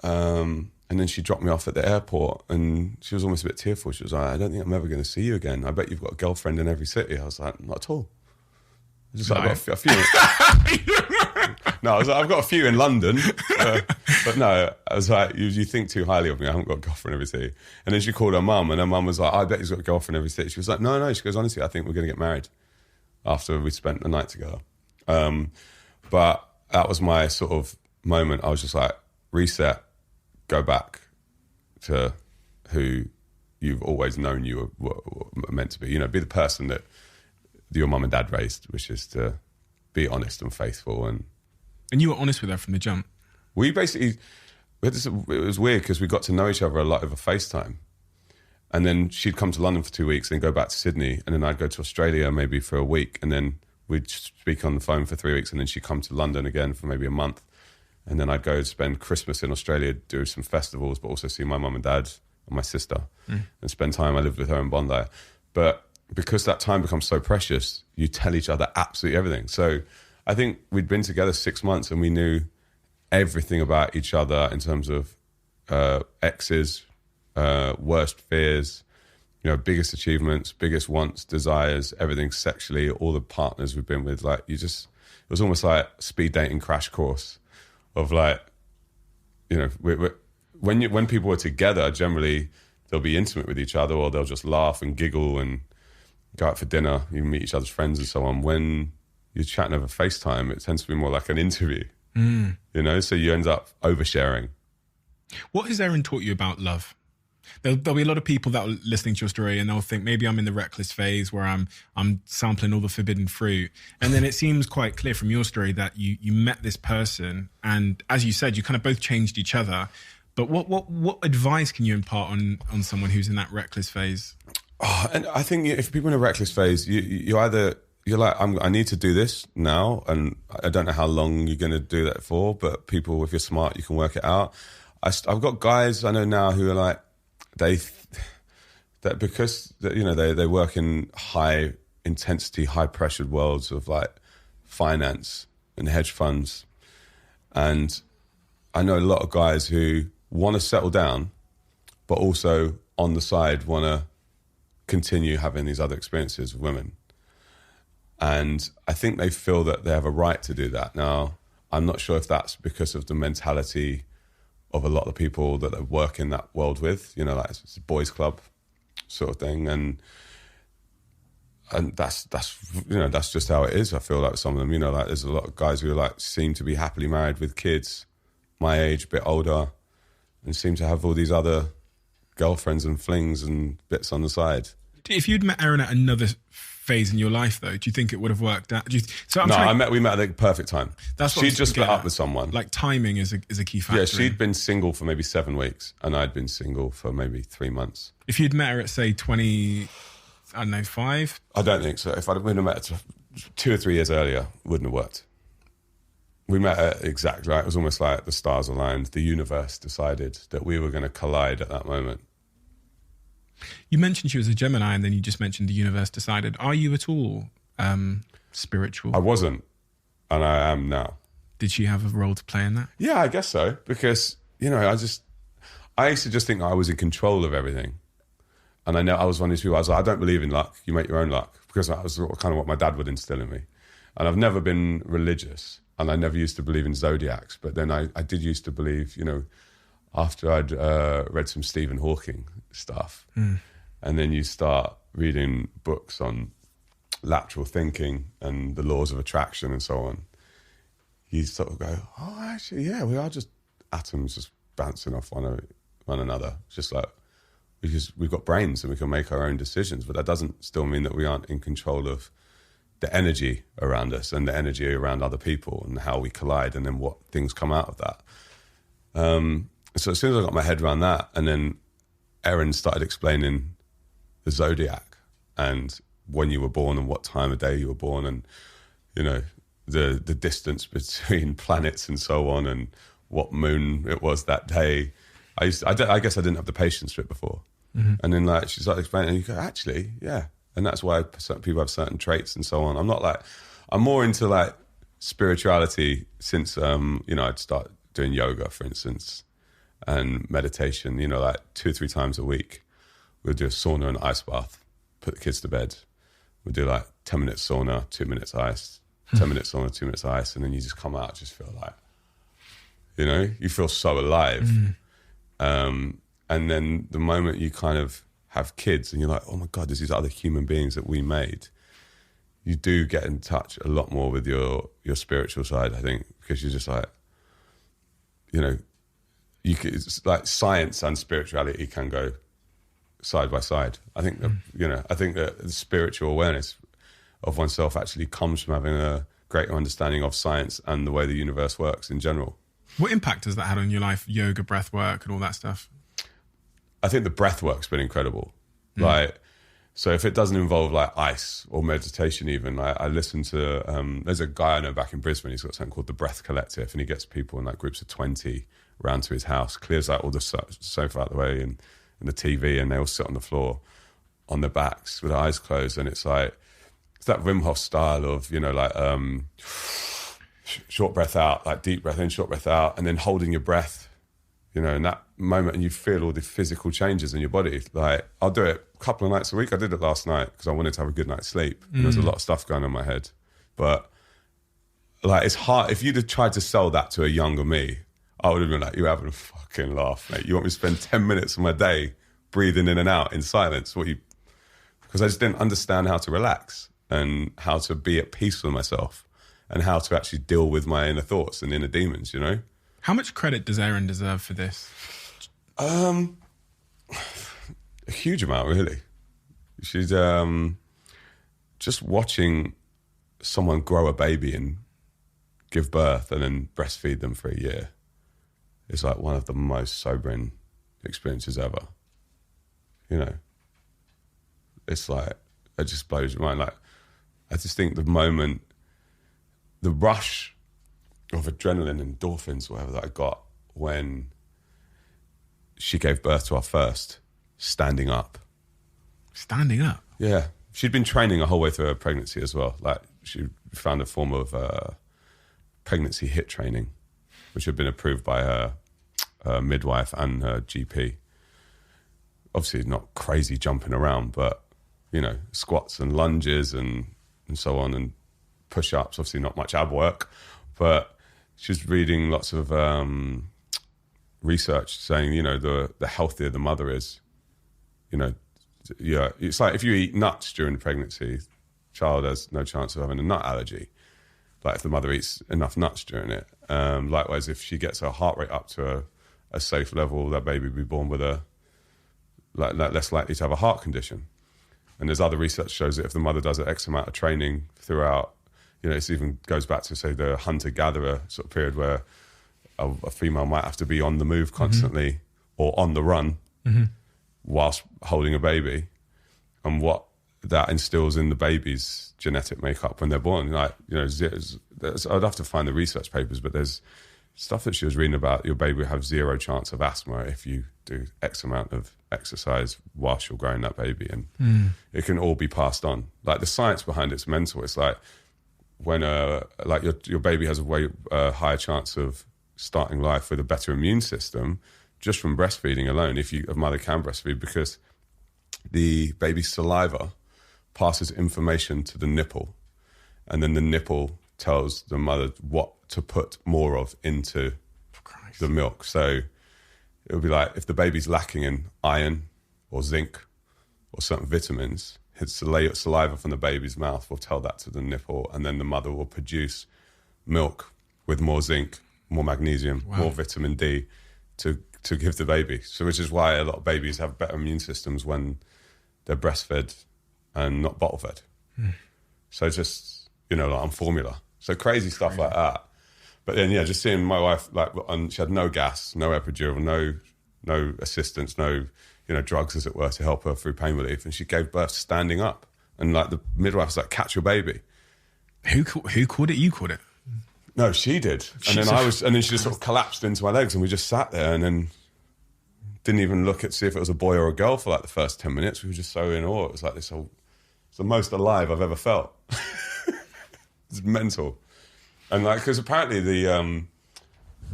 And then she dropped me off at the airport and she was almost a bit tearful. She was like, I don't think I'm ever going to see you again. I bet you've got a girlfriend in every city. I was like, not at all. Just like, I've got a few. No, I was like, I've got a few in London. But no, I was like, you think too highly of me. I haven't got a girlfriend in every city. And then she called her mum and her mum was like, I bet he's got a girlfriend in every city. She was like, no. She goes, honestly, I think we're going to get married after we spent the night together. But that was my sort of moment. I was just like, reset, go back to who you've always known you were meant to be. You know, be the person that your mum and dad raised, which is to be honest and faithful. And you were honest with her from the jump. We basically, it was weird because we got to know each other a lot over FaceTime. And then she'd come to London for 2 weeks, then go back to Sydney, and then I'd go to Australia maybe for a week, and then we'd speak on the phone for 3 weeks, and then she'd come to London again for maybe a month. And then I'd go spend Christmas in Australia, do some festivals, but also see my mum and dad and my sister and spend time. I lived with her in Bondi. But because that time becomes so precious, you tell each other absolutely everything. So I think we'd been together 6 months and we knew everything about each other in terms of exes, worst fears, you know, biggest achievements, biggest wants, desires, everything sexually, all the partners we've been with. Like, it was almost like speed dating crash course of like, you know, when people are together, generally they'll be intimate with each other or they'll just laugh and giggle and go out for dinner, you meet each other's friends and so on. When you're chatting over FaceTime, it tends to be more like an interview, you know, so you end up oversharing. What has Erin taught you about love? There'll be a lot of people that are listening to your story and they'll think maybe I'm in the reckless phase where I'm sampling all the forbidden fruit. And then it seems quite clear from your story that you met this person and, as you said, you kind of both changed each other. But what advice can you impart on someone who's in that reckless phase? Oh, and I think if people in a reckless phase, you're like, I need to do this now, and I don't know how long you're going to do that for, but people, if you're smart, you can work it out. I've got guys I know now who are like, because you know they work in high intensity, high pressured worlds of like finance and hedge funds, and I know a lot of guys who want to settle down, but also on the side want to continue having these other experiences with women. And I think they feel that they have a right to do that. Now, I'm not sure if that's because of the mentality of a lot of people that they work in that world with, you know, like it's a boys' club sort of thing. And that's you know, that's just how it is. I feel like some of them, you know, like there's a lot of guys who are like seem to be happily married with kids, my age, a bit older, and seem to have all these other girlfriends and flings and bits on the side. If you'd met Erin at another phase in your life, though, do you think it would have worked out? We met at the perfect time. That's what she'd just split up with someone. Like timing is a key factor. Yeah, she'd been single for maybe 7 weeks, and I'd been single for maybe 3 months. If you'd met her at say 20, I don't know, 5? I don't think so. If I'd have met her 2 or 3 years earlier, it wouldn't have worked. We met at exactly like, it was almost like the stars aligned. The universe decided that we were going to collide at that moment. You mentioned she was a Gemini, and then you just mentioned the universe decided. Are you at all spiritual? I wasn't, and I am now. Did she have a role to play in that? Yeah, I guess so. Because, you know, I used to just think I was in control of everything. And I know I was one of these people, I was like, I don't believe in luck. You make your own luck. Because that was kind of what my dad would instill in me. And I've never been religious. And I never used to believe in zodiacs. But then I did used to believe, you know, after I'd read some Stephen Hawking stuff. And then you start reading books on lateral thinking and the laws of attraction and so on. You sort of go, oh, actually, yeah, we are just atoms just bouncing off one another. Just like, because we've got brains and we can make our own decisions. But that doesn't still mean that we aren't in control of the energy around us and the energy around other people and how we collide and then what things come out of that. So as soon as I got my head around that, and then Erin started explaining the zodiac and when you were born and what time of day you were born, and you know, the distance between planets and so on, and what moon it was that day. I guess I didn't have the patience for it before. And then like she started explaining, and you go, actually, yeah. And that's why certain people have certain traits and so on. I'm more into like spirituality since, you know, I'd start doing yoga, for instance, and meditation, you know, like 2 or 3 times a week. We'll do a sauna and ice bath, put the kids to bed. We'll do like 10 minutes sauna, 2 minutes ice, 10 minutes sauna, 2 minutes ice. And then you just come out, just feel like, you know, you feel so alive. And then the moment you kind of have kids and you're like, oh my God, there's these other human beings that we made, you do get in touch a lot more with your spiritual side, I think, because you're just like, you know, it's like science and spirituality can go side by side. I think that, you know, I think that the spiritual awareness of oneself actually comes from having a greater understanding of science and the way the universe works in general. What impact has that had on your life, yoga, breath work and all that stuff? I think the breath work's been incredible. Like, so if it doesn't involve like ice or meditation even, I listen to, there's a guy I know back in Brisbane, he's got something called the Breath Collective, and he gets people in like groups of 20 around to his house, clears out all the sofa out the way and the TV, and they all sit on the floor on their backs with their eyes closed. And it's like, it's that Wim Hof style of, you know, like short breath out, like deep breath in, short breath out, and then holding your breath, you know, in that moment, and you feel all the physical changes in your body. Like, I'll do it a couple of nights a week. I did it last night because I wanted to have a good night's sleep. There was a lot of stuff going on in my head. But like, it's hard. If you'd have tried to sell that to a younger me, I would have been like, you're having a fucking laugh, mate. You want me to spend 10 minutes of my day breathing in and out in silence? Because I just didn't understand how to relax and how to be at peace with myself and how to actually deal with my inner thoughts and inner demons, you know? How much credit does Erin deserve for this? A huge amount, really. She's just watching someone grow a baby and give birth and then breastfeed them for a year is like one of the most sobering experiences ever. You know, it's like, it just blows your mind. Like, I just think the moment, the rush of adrenaline and endorphins, whatever, that I got when she gave birth to our first, standing up. Standing up? Yeah. She'd been training a whole way through her pregnancy as well. Like, she found a form of pregnancy HIIT training, which had been approved by her midwife and her GP. Obviously not crazy jumping around, but, you know, squats and lunges and so on, and push-ups, obviously not much ab work. But she's reading lots of research saying, you know, the healthier the mother is, you know, yeah, it's like if you eat nuts during pregnancy, child has no chance of having a nut allergy. Like if the mother eats enough nuts during it. Likewise, if she gets her heart rate up to a safe level, that baby will be born with less likely to have a heart condition. And there's other research shows that if the mother does an X amount of training throughout, you know, it even goes back to, say, the hunter-gatherer sort of period where a female might have to be on the move constantly or on the run whilst holding a baby, and what that instills in the baby's genetic makeup when they're born. Like, you know, I'd have to find the research papers, but there's stuff that she was reading about your baby will have 0 chance of asthma if you do X amount of exercise whilst you're growing that baby, and it can all be passed on. Like, the science behind it's mental. It's like when like your baby has a way higher chance of starting life with a better immune system just from breastfeeding alone, if a mother can breastfeed, because the baby's saliva passes information to the nipple, and then the nipple tells the mother what to put more of into the milk. So it would be like if the baby's lacking in iron or zinc or certain vitamins, his saliva from the baby's mouth will tell that to the nipple, and then the mother will produce milk with more zinc, more magnesium, more vitamin D to give the baby. So which is why a lot of babies have better immune systems when they're breastfed and not bottle fed. So just, you know, like on formula. So crazy stuff like that. But then, yeah, just seeing my wife, like, she had no gas, no epidural, no assistance, no, you know, drugs, as it were, to help her through pain relief. And she gave birth standing up. And like the midwife was like, catch your baby. Who called it? You called it? No, she did. And then she just sort of collapsed into my legs and we just sat there and then didn't even look at see if it was a boy or a girl for like the first 10 minutes. We were just so in awe. It was like it's the most alive I've ever felt. It's mental. And like, because apparently the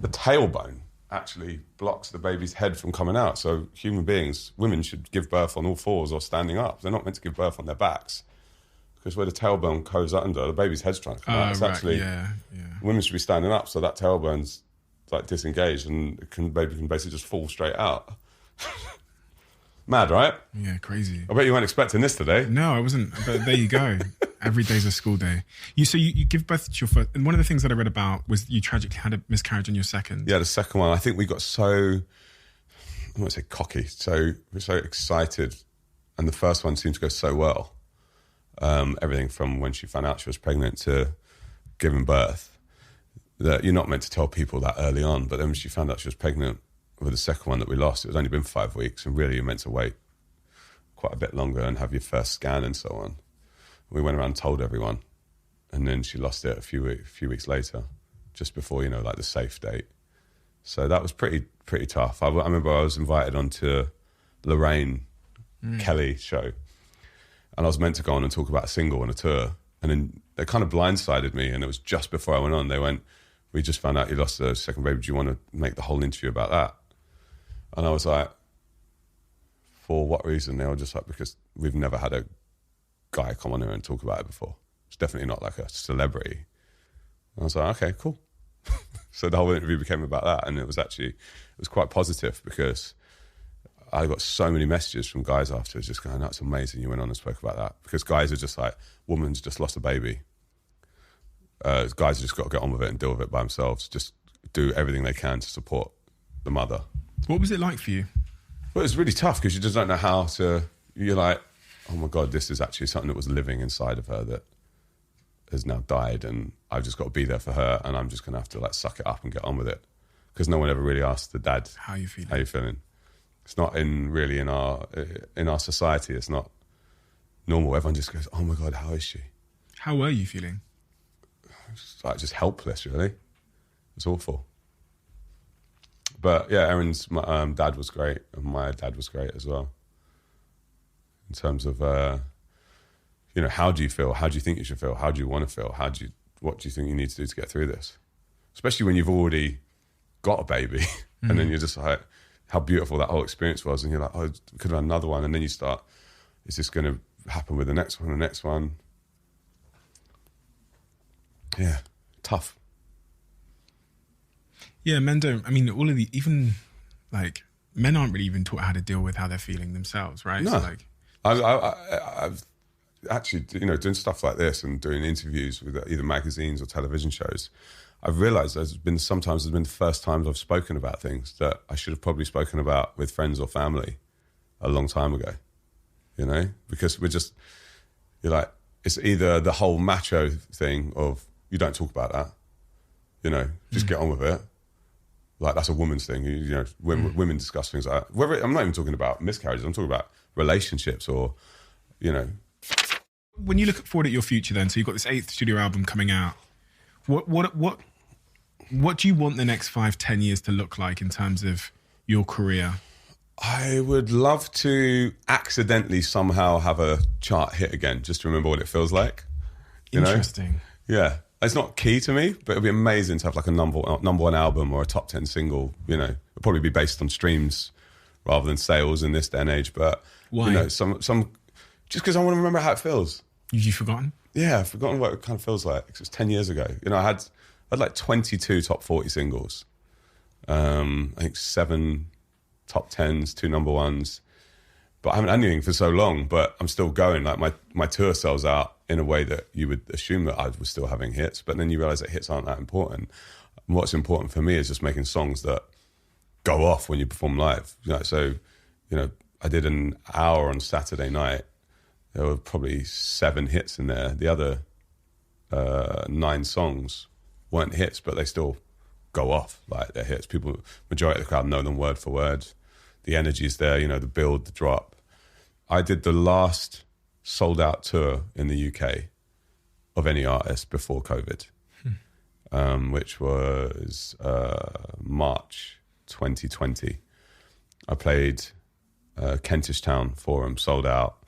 tailbone actually blocks the baby's head from coming out. So women should give birth on all fours or standing up. They're not meant to give birth on their backs. Because where the tailbone goes under, the baby's head's trying to come out. It's actually, women should be standing up so that tailbone's like disengaged and baby can basically just fall straight out. Mad, right? Yeah, crazy. I bet you weren't expecting this today. No, I wasn't. But there you go. Every day's a school day. You give birth to your first, and one of the things that I read about was you tragically had a miscarriage on your second. Yeah, the second one. I think we got so, I won't say cocky, we were so excited, and the first one seemed to go so well. Everything from when she found out she was pregnant to giving birth, that you're not meant to tell people that early on. But then when she found out she was pregnant with the second one that we lost, it had only been 5 weeks, and really you're meant to wait quite a bit longer and have your first scan and so on. We went around and told everyone, and then she lost it a few weeks later, just before, like the safe date. So that was pretty tough. I remember I was invited onto Lorraine Kelly's show, and I was meant to go on and talk about a single and a tour, and then they kind of blindsided me, and it was just before I went on. They went, "We just found out you lost the second baby. Do you want to make the whole interview about that?" And I was like, "For what reason?" They were just like, "Because we've never had a guy come on here and talk about it before. It's definitely not like a celebrity." And I was like, "Okay, cool." So the whole interview became about that, and it was quite positive because I got so many messages from guys afterwards just going, "That's amazing, you went on and spoke about that." Because guys are just like, woman's just lost a baby. Guys have just got to get on with it and deal with it by themselves. Just do everything they can to support the mother. What was it like for you? Well, it was really tough because you just don't know how to, you're like, oh my God, this is actually something that was living inside of her that has now died, and I've just got to be there for her, and I'm just going to have to like suck it up and get on with it. Because no one ever really asked the dad, how you feeling? How you feeling? It's not in our society. It's not normal. Everyone just goes, "Oh my God, how is she?" How were you feeling? Just helpless, really. It's awful. But yeah, Erin's dad was great, and my dad was great as well. In terms of, how do you feel? How do you think you should feel? How do you want to feel? What do you think you need to do to get through this? Especially when you've already got a baby, and then you're just like, how beautiful that whole experience was, and you're like, oh, we could have had another one, and then you start, is this going to happen with the next one? Yeah, tough. Yeah, men don't. I mean, men aren't really even taught how to deal with how they're feeling themselves, right? No. So like, I've actually, doing stuff like this and doing interviews with either magazines or television shows, I've realised there's been the first times I've spoken about things that I should have probably spoken about with friends or family a long time ago, because you're like, it's either the whole macho thing of you don't talk about that, just get on with it. Like that's a woman's thing, women discuss things like that. I'm not even talking about miscarriages, I'm talking about relationships or, When you look forward at your future then, so you've got this 8th studio album coming out, what do you want the next 5-10 years to look like in terms of your career? I would love to accidentally somehow have a chart hit again, just to remember what it feels like. Interesting. Yeah. It's not key to me, but it'd be amazing to have like a number one album or a top 10 single, It'd probably be based on streams rather than sales in this day and age. But, why? Some just because I want to remember how it feels. You've forgotten? Yeah, I've forgotten what it kind of feels like. It was 10 years ago. I had like 22 top 40 singles. I think 7 top 10s, 2 number 1s. But I haven't had anything for so long, but I'm still going. Like my tour sells out in a way that you would assume that I was still having hits, but then you realise that hits aren't that important. And what's important for me is just making songs that go off when you perform live. I did an hour on Saturday night. There were probably 7 hits in there. The other 9 songs weren't hits, but they still go off like they're hits. Majority of the crowd know them word for word. The energy's there, the build, the drop. I did the last sold-out tour in the UK of any artist before COVID, which was March 2020. I played Kentish Town Forum, sold out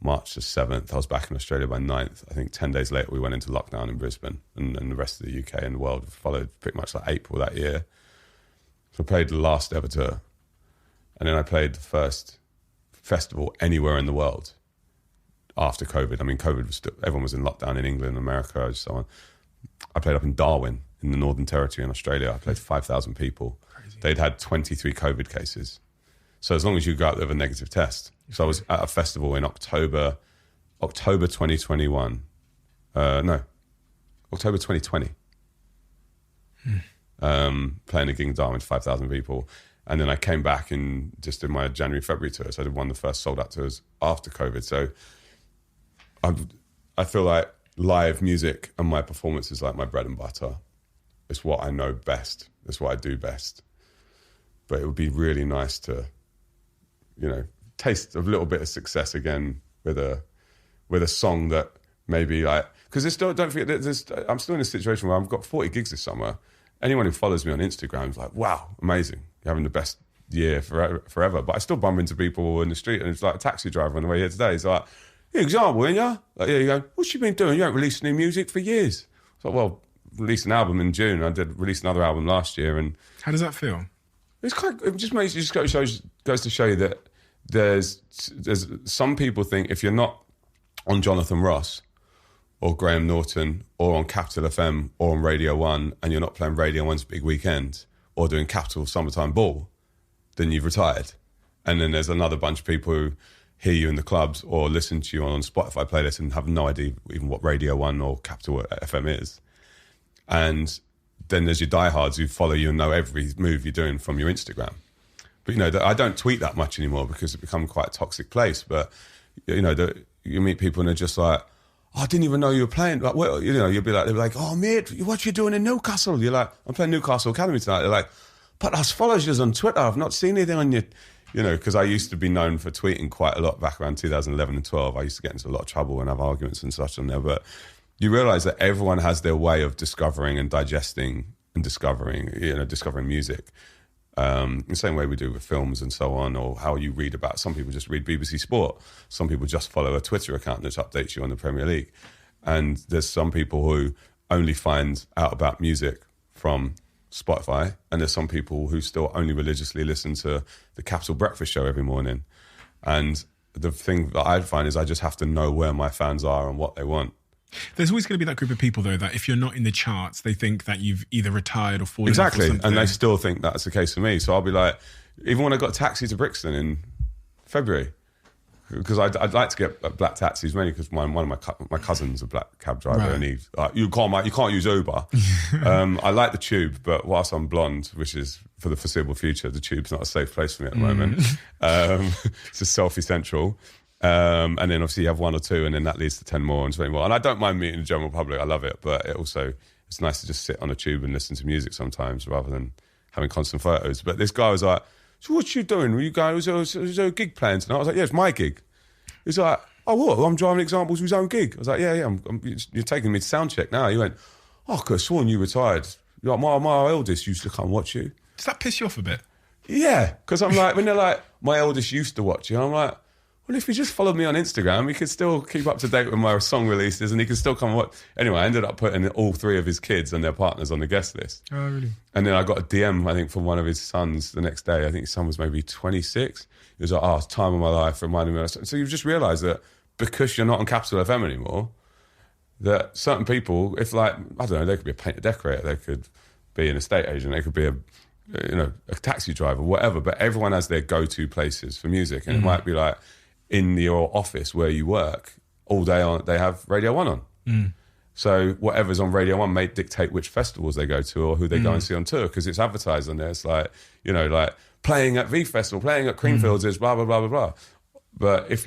March the 7th. I was back in Australia by 9th. I think 10 days later we went into lockdown in Brisbane, and the rest of the UK and the world followed pretty much like April that year. So I played the last ever tour. And then I played the first festival anywhere in the world after COVID. I mean, COVID was still, everyone was in lockdown in England, America, and so on. I played up in Darwin in the Northern Territory in Australia. I played 5,000 people. Crazy. They'd had 23 COVID cases. So as long as you go out there with a negative test. So I was at a festival in October 2021. October 2020. Playing a gig in Darwin to 5,000 people. And then I came back and just did my January, February tour. So I did one of the first sold out tours after COVID. So I feel like live music and my performance is like my bread and butter. It's what I know best. It's what I do best. But it would be really nice to, taste a little bit of success again with a song that maybe like, because don't forget, I'm still in a situation where I've got 40 gigs this summer. Anyone who follows me on Instagram is like, wow, amazing. You're having the best year forever. But I still bump into people in the street, and it's like a taxi driver on the way here today. He's like, yeah, example, ain't ya? Like, yeah, you go, what's you been doing? You haven't released new music for years. It's like, well, released an album in June. I did release another album last year. And How does that feel? it just goes to show you that there's some people think if you're not on Jonathan Ross or Graham Norton or on Capital FM or on Radio 1 and you're not playing Radio 1's Big Weekend or doing Capital Summertime Ball, then you've retired. And then there's another bunch of people who hear you in the clubs or listen to you on Spotify playlists and have no idea even what Radio 1 or Capital FM is. And then there's your diehards who follow you and know every move you're doing from your Instagram. But, I don't tweet that much anymore because it's become quite a toxic place. But, you meet people and they're just like, oh, I didn't even know you were playing. Like, well, they'll be like, oh, mate, what you doing in Newcastle? You're like, I'm playing Newcastle Academy tonight. They're like, but I follow you on Twitter. I've not seen anything on you. Because I used to be known for tweeting quite a lot back around 2011 and 12. I used to get into a lot of trouble and have arguments and such on there. But you realise that everyone has their way of discovering and digesting and discovering music. The same way we do with films and so on, or how you read about. Some people just read BBC Sport. Some people just follow a Twitter account that updates you on the Premier League. And there's some people who only find out about music from Spotify, and there's some people who still only religiously listen to the Capital Breakfast Show every morning. And the thing that I find is I just have to know where my fans are and what they want. There's always going to be that group of people, though, that if you're not in the charts, they think that you've either retired or fallen Exactly, off or something. and they still think that's the case for me. So I'll be like, even when I got a taxi to Brixton in February, because I'd like to get black taxis, mainly because one of my cousin's a black cab driver, Right. and he's like, you can't use Uber. I like the tube, but whilst I'm blonde, which is for the foreseeable future, the tube's not a safe place for me at the moment. It's a selfie central. And then obviously you have one or two, and then that leads to 10 more and 20 more. And I don't mind meeting the general public. I love it. But it's nice to just sit on a tube and listen to music sometimes rather than having constant photos. But this guy was like, so what you doing? Were you going, was there a gig planned? And I was like, yeah, it's my gig. He's like, oh, what? I'm driving examples of his own gig. I was like, yeah, you're taking me to sound check now. He went, oh, I could have sworn you retired. You're like, my eldest used to come watch you. Does that piss you off a bit? Yeah, because I'm like, when they're like, my eldest used to watch you, I'm like, well, if he just followed me on Instagram, he could still keep up to date with my song releases and he could still come and watch. Anyway, I ended up putting all three of his kids and their partners on the guest list. Oh, really? And then I got a DM, I think, from one of his sons the next day. I think his son was maybe 26. He was like, oh, it's time of my life, reminding me. So you just realise that because you're not on Capital FM anymore, that certain people, if like, I don't know, they could be a painter decorator, they could be an estate agent, they could be a taxi driver, whatever. But everyone has their go-to places for music. And it might be like, in your office where you work, all day on, they have Radio 1 on. So whatever's on Radio 1 may dictate which festivals they go to or who they go and see on tour, because it's advertised on there. It's like, like playing at V Festival, playing at Creamfields is blah, blah, blah, blah, blah. But if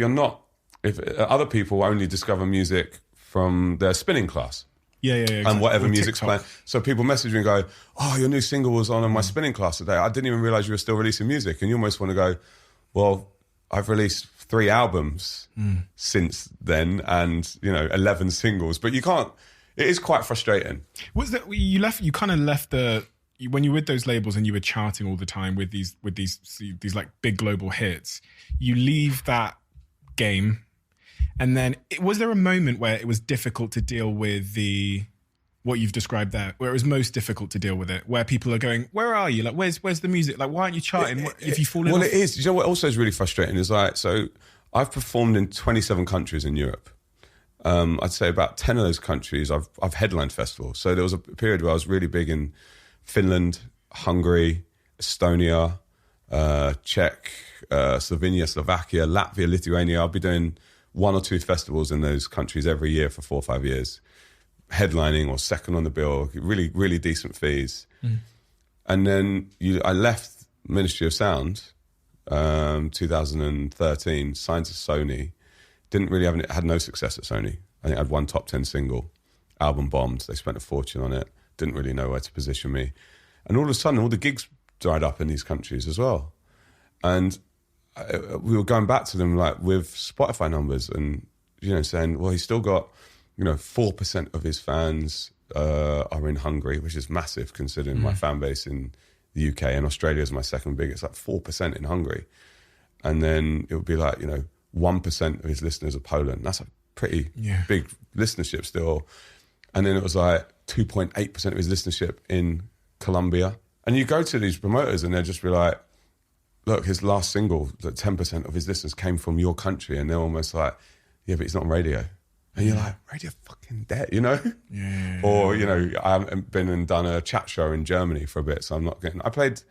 other people only discover music from their spinning class. Yeah. And whatever Or music's TikTok. playing. So people message me and go, oh, your new single was on my spinning class today. I didn't even realise you were still releasing music. And you almost want to go, well, I've released 3 albums since then, and 11 singles. But you can't. It is quite frustrating. Was that you kind of left when you were with those labels and you were charting all the time with these like big global hits? You leave that game, and then was there a moment where it was difficult to deal with what you've described there, where it was most difficult to deal with it, where people are going, where are you? Like, where's the music? Like, why aren't you charting? If you fall in. Well, it is. You know what also is really frustrating is so I've performed in 27 countries in Europe. I'd say about 10 of those countries I've headlined festivals. So there was a period where I was really big in Finland, Hungary, Estonia, Czech, Slovenia, Slovakia, Latvia, Lithuania. I'll be doing 1 or 2 festivals in those countries every year for 4 or 5 years. Headlining or second on the bill, really, really decent fees. And then I left Ministry of Sound, 2013, signed to Sony. Didn't really had no success at Sony. I think I had 1 top 10 single, album bombed. They spent a fortune on it. Didn't really know where to position me. And all of a sudden, all the gigs dried up in these countries as well. And we were going back to them like with Spotify numbers and, saying, well, he's still got 4% of his fans are in Hungary, which is massive considering my fan base in the UK, and Australia is my second biggest, like 4% in Hungary. And then it would be like, 1% of his listeners are Poland. That's a pretty big listenership still. And then it was like 2.8% of his listenership in Colombia. And you go to these promoters and they'll just be like, look, his last single, like 10% of his listeners came from your country. And they're almost like, yeah, but he's not on radio. And you're like, radio fucking dead, Yeah. Or, I haven't been and done a chat show in Germany for a bit, so I'm not getting... I played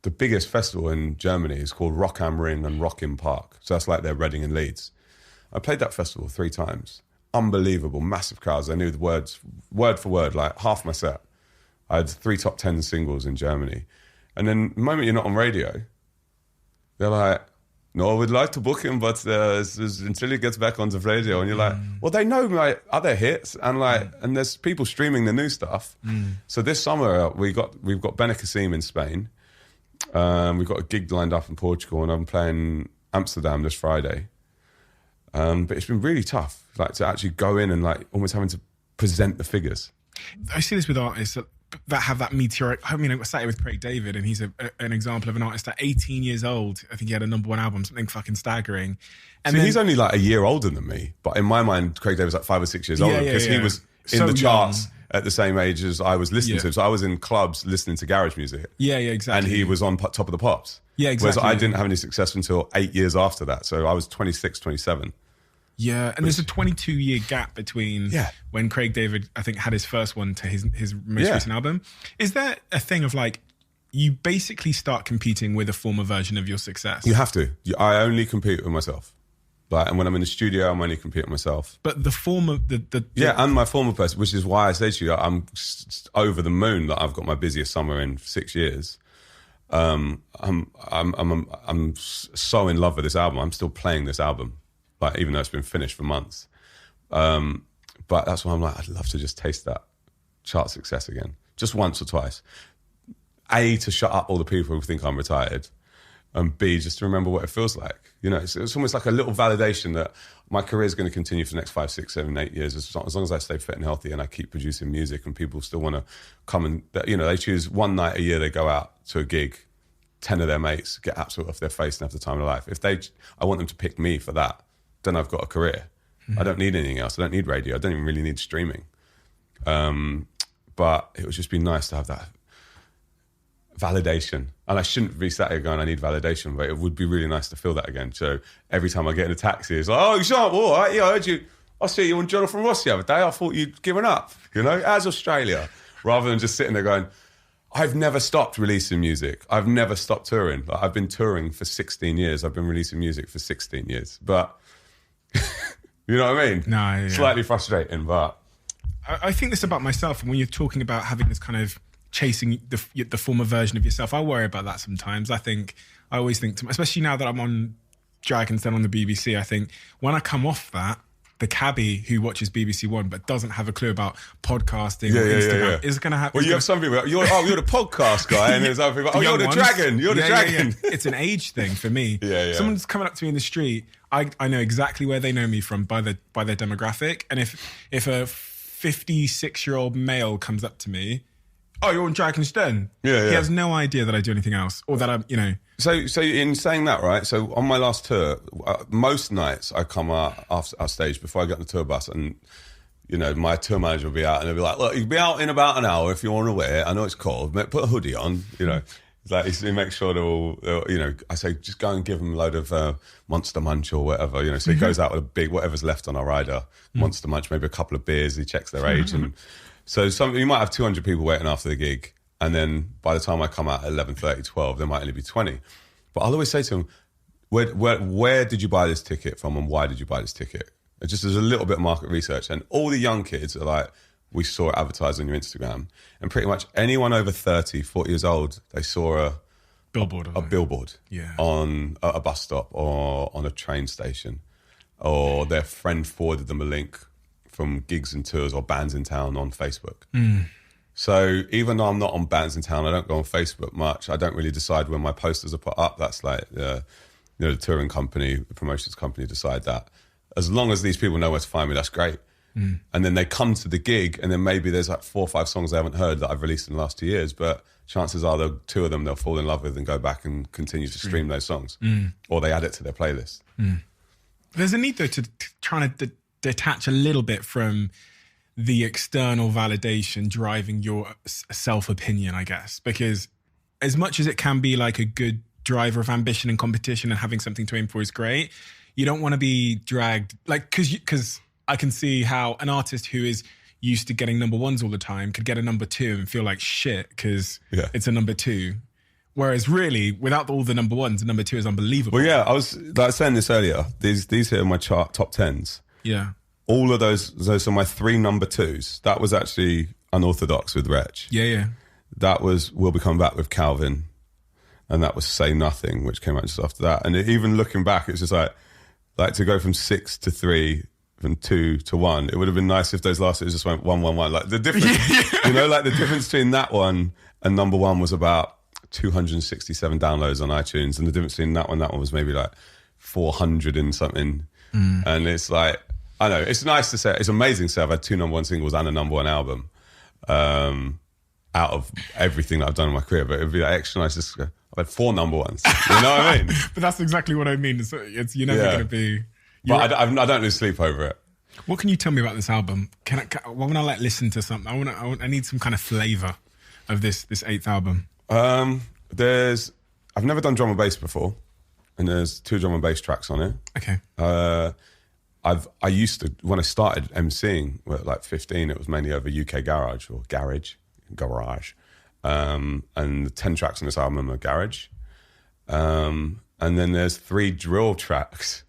the biggest festival in Germany. It's called Rock am Ring and Rock im Park. So that's like their Reading and Leeds. I played that festival 3 times. Unbelievable, massive crowds. I knew the words, word for word, like half my set. I had 3 top 10 singles in Germany. And then the moment you're not on radio, they're like... No, we'd like to book him, but until he gets back onto radio. And you're like, well, they know my other hits, and and there's people streaming the new stuff. So this summer we've got Benicassim in Spain. We've got a gig lined up in Portugal, and I'm playing Amsterdam this Friday. But it's been really tough, like to actually go in and like almost having to present the figures. I see this with artists that have that meteoric... I mean, I sat here with Craig David, and he's an example of an artist at 18 years old. I think he had a #1 album, something fucking staggering. And he's only like a year older than me, but in my mind, Craig David's like 5 or 6 years older because he was in the charts at the same age as I was listening to. So I was in clubs listening to garage music. Yeah, exactly. And he was on Top of the Pops. Yeah, exactly. Whereas I didn't have any success until 8 years after that. So I was 26, 27. Yeah, and there's a 22-year gap between when Craig David, I think, had his first one to his most recent album. Is there a thing of like, you basically start competing with a former version of your success? You have to. I only compete with myself. And when I'm in the studio, I'm only competing with myself. But the former... and my former person, which is why I say to you, I'm over the moon that I've got my busiest summer in 6 years. I'm so in love with this album. I'm still playing this album. Even though it's been finished for months. But that's why I'm like, I'd love to just taste that chart success again. Just once or twice. A, to shut up all the people who think I'm retired. And B, just to remember what it feels like. It's almost like a little validation that my career is going to continue for the next 5, 6, 7, 8 years. As long as I stay fit and healthy and I keep producing music and people still want to come and, they choose one night a year, they go out to a gig, 10 of their mates get absolute off their face and have the time of their life. I want them to pick me for that. Then I've got a career. I don't need anything else. I don't need radio. I don't even really need streaming. But it would just be nice to have that validation. And I shouldn't be sat here going, I need validation, but it would be really nice to feel that again. So every time I get in a taxi, it's like, oh, you shan't, all right, I heard you. I see you on Jonathan Ross the other day. I thought you'd given up, as Australia. Rather than just sitting there going, I've never stopped releasing music. I've never stopped touring. I've been touring for 16 years. I've been releasing music for 16 years. But... you know what I mean? No, yeah. Slightly frustrating, but... I think this about myself, and when you're talking about having this kind of chasing the former version of yourself, I worry about that sometimes. I always think, especially now that I'm on Dragon's Den on the BBC, I think when I come off that, the cabbie who watches BBC One but doesn't have a clue about podcasting or Instagram is going to have... Well, you have some people, you're the podcast guy, and there's other people, you're the dragon, you're the dragon. It's an age thing for me. Someone's coming up to me in the street, I know exactly where they know me from by their demographic, and if a 56-year-old male comes up to me, oh, you're on Dragon's Den. He has no idea that I do anything else, or that I'm, So in saying that, right, so on my last tour, most nights I come out after our stage before I get on the tour bus, and, my tour manager will be out, and they'll be like, look, you'll be out in about an hour if you want to wear. I know it's cold, but put a hoodie on, It's like, he makes sure they're all, I say, just go and give them a load of Monster Munch or whatever, so he goes out with a big, whatever's left on our rider, Monster Munch, maybe a couple of beers, he checks their age, and so you might have 200 people waiting after the gig, and then by the time I come out at 11:30, 12, there might only be 20. But I'll always say to them, where did you buy this ticket from, and why did you buy this ticket? It just there's a little bit of market research, and all the young kids are like, we saw it advertised on your Instagram, and pretty much anyone over 30, 40 years old, they saw a billboard on a bus stop or on a train station, or their friend forwarded them a link from gigs and tours or bands in town on Facebook. So even though I'm not on bands in town, I don't go on Facebook much. I don't really decide when my posters are put up. That's like the touring company, the promotions company decide that. As long as these people know where to find me, that's great. And then they come to the gig, and then maybe there's like 4 or 5 songs they haven't heard that I've released in the last 2 years, but chances are the 2 of them they'll fall in love with and go back and continue to stream those songs, or they add it to their playlist. There's a need though to try to detach a little bit from the external validation driving your self-opinion, I guess, because as much as it can be like a good driver of ambition and competition and having something to aim for is great, you don't want to be dragged, like, because I can see how an artist who is used to getting number ones all the time could get a number 2 and feel like shit because it's a number 2. Whereas really, without all the number ones, the number 2 is unbelievable. Well, yeah, I was saying this earlier. These here are my chart top 10s. Yeah. All of those are my 3 number 2s. That was actually Unorthodox with Wretch. Yeah. That was We'll Be Coming Back with Calvin. And that was Say Nothing, which came out just after that. And even looking back, it's just like to go from 6 to 3, from 2 to 1. It would have been nice if those last two just went 1, 1, 1. Like the difference, like the difference between that one and number 1 was about 267 downloads on iTunes. And the difference between that one was maybe like 400 and something. And it's like, I know, it's nice to say, it's amazing to say I've had 2 number 1 singles and a number 1 album out of everything that I've done in my career. But it'd be like extra nice to go, I've had 4 number 1s. You know what I mean? But that's exactly what I mean. You're never going to be... But I don't lose sleep over it. What can you tell me about this album? When I listen to something, I need some kind of flavour of this 8th album. I've never done drum and bass before, and there's 2 drum and bass tracks on it. Okay. I used to, when I started MCing at like 15, it was mainly over UK garage or garage. And the 10 tracks on this album are garage. And then there's 3 drill tracks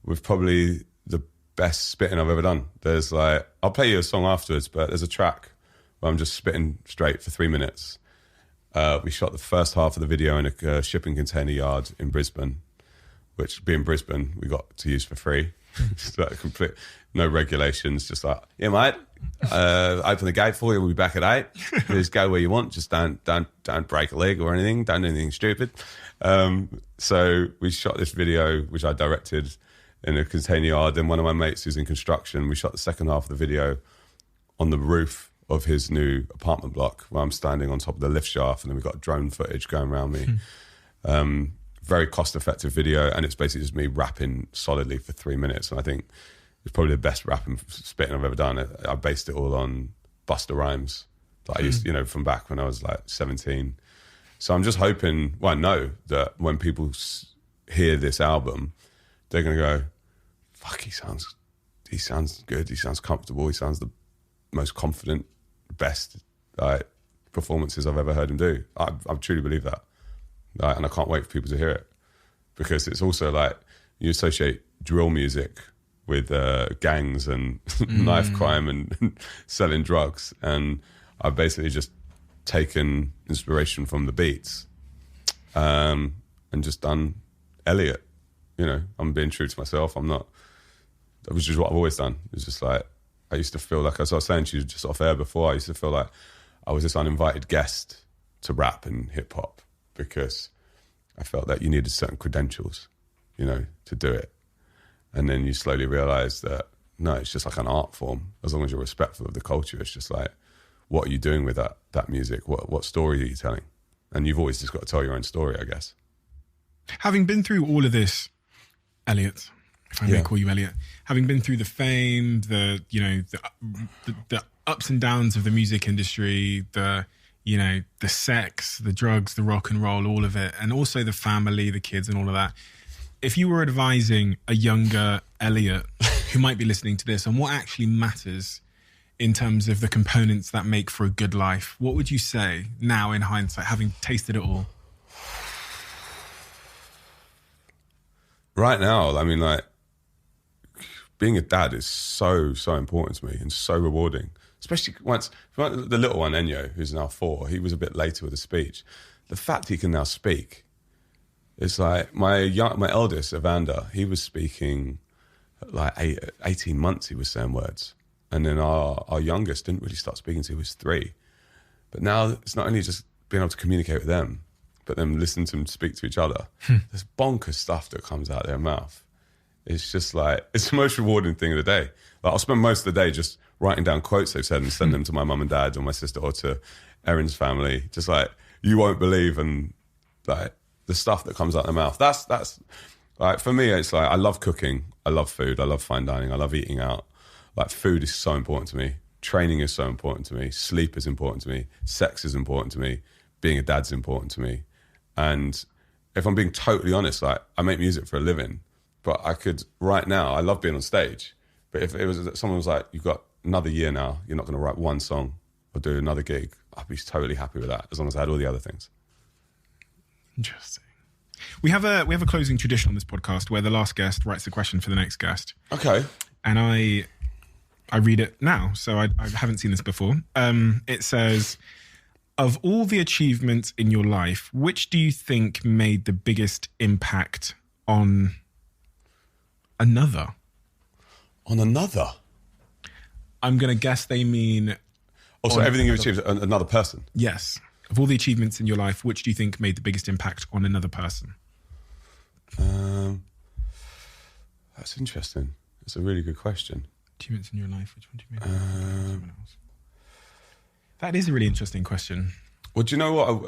with probably the best spitting I've ever done. There's like, I'll play you a song afterwards, but there's a track where I'm just spitting straight for 3 minutes. We shot the first half of the video in a shipping container yard in Brisbane, which being Brisbane, we got to use for free. Just like complete, no regulations, just like, yeah, mate, open the gate for you, we'll be back at 8. Just go where you want, just don't break a leg or anything, don't do anything stupid. So we shot this video, which I directed in a container yard, and one of my mates who's in construction, we shot the second half of the video on the roof of his new apartment block where I'm standing on top of the lift shaft, and then we've got drone footage going around me. Very cost-effective video, and it's basically just me rapping solidly for 3 minutes. And I think it's probably the best rapping spitting I've ever done. I based it all on Busta Rhymes that I used, from back when I was like 17. So I'm just hoping, I know that when people hear this album, they're going to go, fuck, he sounds good, he sounds comfortable, he sounds the most confident, best performances I've ever heard him do. I truly believe that. And I can't wait for people to hear it, because it's also like you associate drill music with gangs and knife crime and selling drugs, and I've basically just taken inspiration from the beats and just done Elliot. I'm being true to myself. I'm not which is what I've always done. It's just like, I used to feel like, as I was saying to you just off air before, I used to feel like I was this uninvited guest to rap and hip hop because I felt that you needed certain credentials, you know, to do it. And then you slowly realise that, no, it's just like an art form. As long as you're respectful of the culture, it's just like, what are you doing with that music? What story are you telling? And you've always just got to tell your own story, I guess. Having been through all of this, Elliot, if I may call you Elliot, having been through the fame, the ups and downs of the music industry, the sex, the drugs, the rock and roll, all of it, and also the family, the kids and all of that. If you were advising a younger Elliot who might be listening to this on what actually matters in terms of the components that make for a good life, what would you say now in hindsight, having tasted it all? Right now, I mean, like, being a dad is so important to me and so rewarding. Especially once the little one, Enyo, who's now 4, he was a bit later with the speech. The fact he can now speak, it's like my eldest, Evander, he was speaking at like 18 months, he was saying words. And then our youngest didn't really start speaking until he was 3. But now it's not only just being able to communicate with them, but then listen to them speak to each other. There's bonkers stuff that comes out of their mouth. It's just like, it's the most rewarding thing of the day. Like, I'll spend most of the day just writing down quotes they've said and send them to my mum and dad or my sister or to Erin's family. Just like, you won't believe, and like the stuff that comes out of their mouth. That's like, for me, it's like, I love cooking. I love food. I love fine dining. I love eating out. Like, food is so important to me. Training is so important to me. Sleep is important to me. Sex is important to me. Being a dad's important to me. And if I'm being totally honest, like, I make music for a living, but I could, right now, I love being on stage. But if it was, someone was like, you've got another year now, you're not going to write one song or do another gig, I'd be totally happy with that, as long as I had all the other things. Interesting. We have a closing tradition on this podcast where the last guest writes the question for the next guest. Okay. And I read it now, so I haven't seen this before. It says, of all the achievements in your life, which do you think made the biggest impact on another? On another? I'm going to guess they mean... Also, everything you've achieved, another person? Yes. Of all the achievements in your life, which do you think made the biggest impact on another person? That's interesting. That's a really good question. Achievements in your life, which one do you mean? Someone else. That is a really interesting question. Well, do you know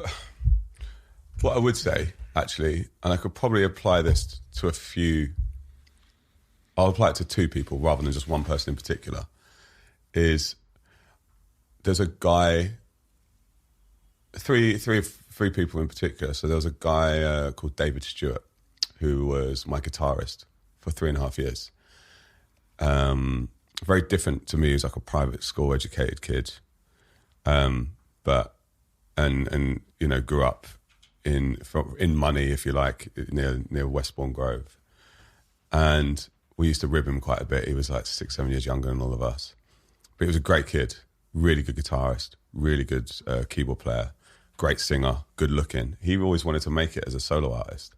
what I would say, actually, and I could probably apply this to a few... I'll apply it to 2 people rather than just one person in particular, is there's a guy, three people in particular. So there was a guy called David Stewart, who was my guitarist for 3.5 years. Very different to me. He was like a private school educated kid. But you know, grew up in money, if you like, near Westbourne Grove. And we used to rib him quite a bit. He was like 6-7 years younger than all of us. But he was a great kid, really good guitarist, really good keyboard player, great singer, good looking. He always wanted to make it as a solo artist.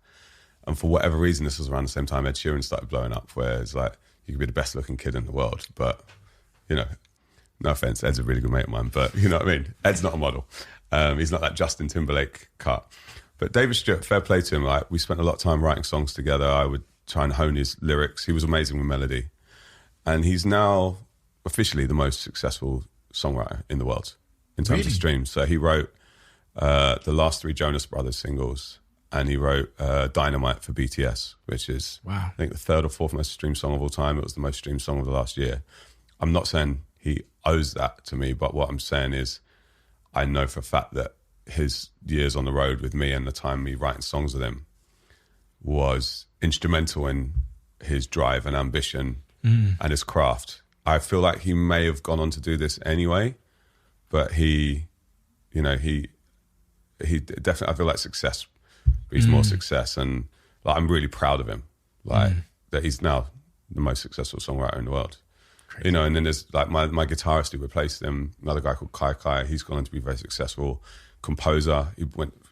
And for whatever reason, this was around the same time Ed Sheeran started blowing up, where it's like, you could be the best looking kid in the world. But, you know, no offense, Ed's a really good mate of mine, but you know what I mean? Ed's not a model. He's not that Justin Timberlake cut. But David Stewart, fair play to him. Like, we spent a lot of time writing songs together. I would try and hone his lyrics. He was amazing with melody. And he's now officially the most successful songwriter in the world in terms of streams. So he wrote the last 3 Jonas Brothers singles, and he wrote Dynamite for BTS, which is, wow, I think, the 3rd or 4th most streamed song of all time. It was the most streamed song of the last year. I'm not saying he owes that to me, but what I'm saying is I know for a fact that his years on the road with me and the time me writing songs with him was instrumental in his drive and ambition and his craft. I feel like he may have gone on to do this anyway, but he definitely, I feel like success breeds more success, and like, I'm really proud of him, like that he's now the most successful songwriter in the world. Crazy. You know, and then there's like my guitarist who replaced him, another guy called Kai Kai. He's gone on to be a very successful composer. He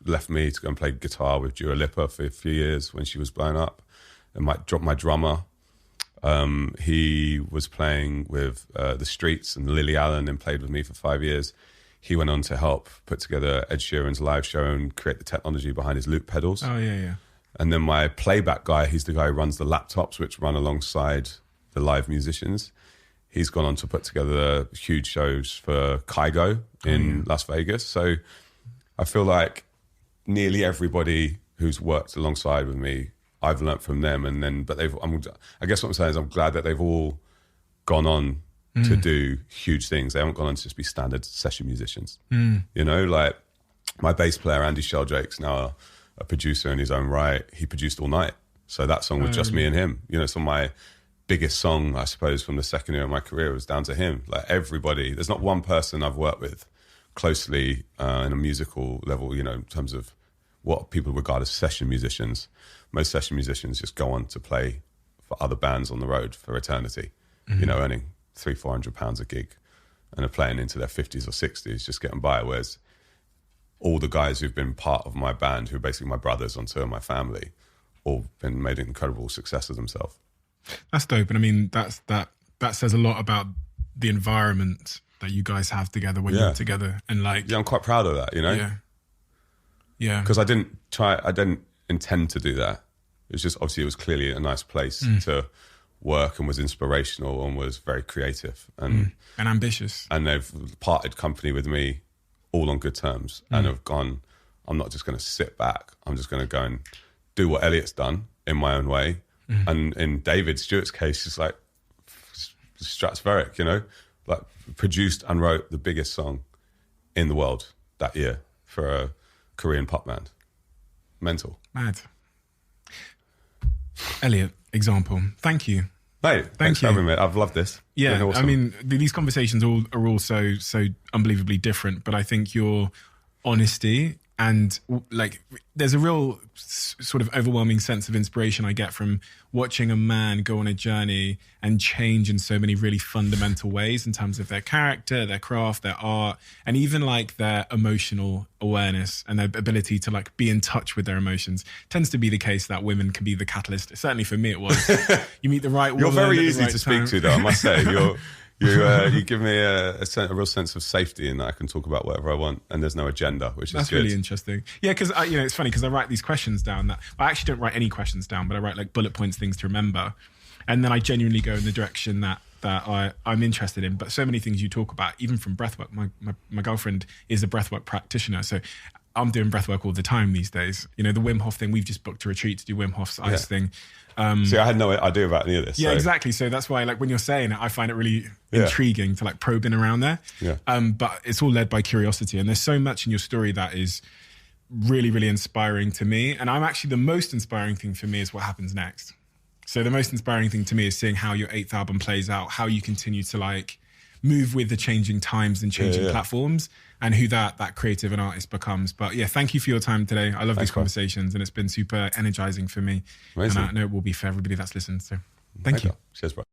left me to go and play guitar with Dua Lipa for a few years when she was blowing up, and dropped my drummer. He was playing with The Streets and Lily Allen and played with me for 5 years. He went on to help put together Ed Sheeran's live show and create the technology behind his loop pedals. Oh, yeah. And then my playback guy, he's the guy who runs the laptops which run alongside the live musicians. He's gone on to put together huge shows for Kygo in Las Vegas. So I feel like nearly everybody who's worked alongside with me, I've learnt from them. And then, I guess what I'm saying is I'm glad that they've all gone on to do huge things. They haven't gone on to just be standard session musicians. You know, like my bass player, Andy Sheldrake's now a producer in his own right. He produced All Night. So that song was just me and him. You know, so my biggest song, I suppose, from the second year of my career was down to him. Like everybody, there's not one person I've worked with closely in a musical level, you know, in terms of what people regard as session musicians. Most session musicians just go on to play for other bands on the road for eternity, you know, earning £300-400 a gig and are playing into their 50s or 60s, just getting by. Whereas all the guys who've been part of my band, who are basically my brothers on tour, my family, all been made an incredible success of themselves. That's dope. And I mean, that says a lot about the environment that you guys have together when you're together. And like, yeah, I'm quite proud of that, you know? Yeah. Because I didn't intend to do that. It was just, obviously it was clearly a nice place to work and was inspirational and was very creative and ambitious. And they've parted company with me all on good terms and have gone, I'm not just going to sit back. I'm just going to go and do what Elliot's done in my own way. And in David Stewart's case, it's like stratospheric, you know, like produced and wrote the biggest song in the world that year for a Korean pop band. Mental. Mad. Elliot, example. Thank you. Mate, thanks for having me. I've loved this. Yeah, awesome. I mean, these conversations are all so unbelievably different, but I think your honesty and like there's a real sort of overwhelming sense of inspiration I get from watching a man go on a journey and change in so many really fundamental ways in terms of their character, their craft, their art, and even like their emotional awareness and their ability to like be in touch with their emotions. Tends to be the case that women can be the catalyst. Certainly for me it was. You meet the right woman. You're very at the easy right to time. speak to though, I must say. You give me a real sense of safety in that I can talk about whatever I want and there's no agenda, which is That's good. really interesting. Yeah, because it's funny because I write these questions down that I actually don't write any questions down, but I write like bullet points, things to remember, and then I genuinely go in the direction that I'm interested in. But so many things you talk about, even from breathwork. My girlfriend is a breathwork practitioner, so I'm doing breathwork all the time these days. You know, the Wim Hof thing. We've just booked a retreat to do Wim Hof's ice thing. See, I had no idea about any of this. Yeah, so. Exactly. So that's why, like, when you're saying it, I find it really intriguing to like probe in around there. Yeah. But it's all led by curiosity, and there's so much in your story that is really, really inspiring to me. And I'm actually the most inspiring thing for me is what happens next. So the most inspiring thing to me is seeing how your 8th album plays out, how you continue to like move with the changing times and changing platforms, and who that creative and artist becomes. But yeah, thank you for your time today. I love these conversations, and it's been super energizing for me. Amazing. And I know it will be for everybody that's listened. So thank you. Cheers, bro.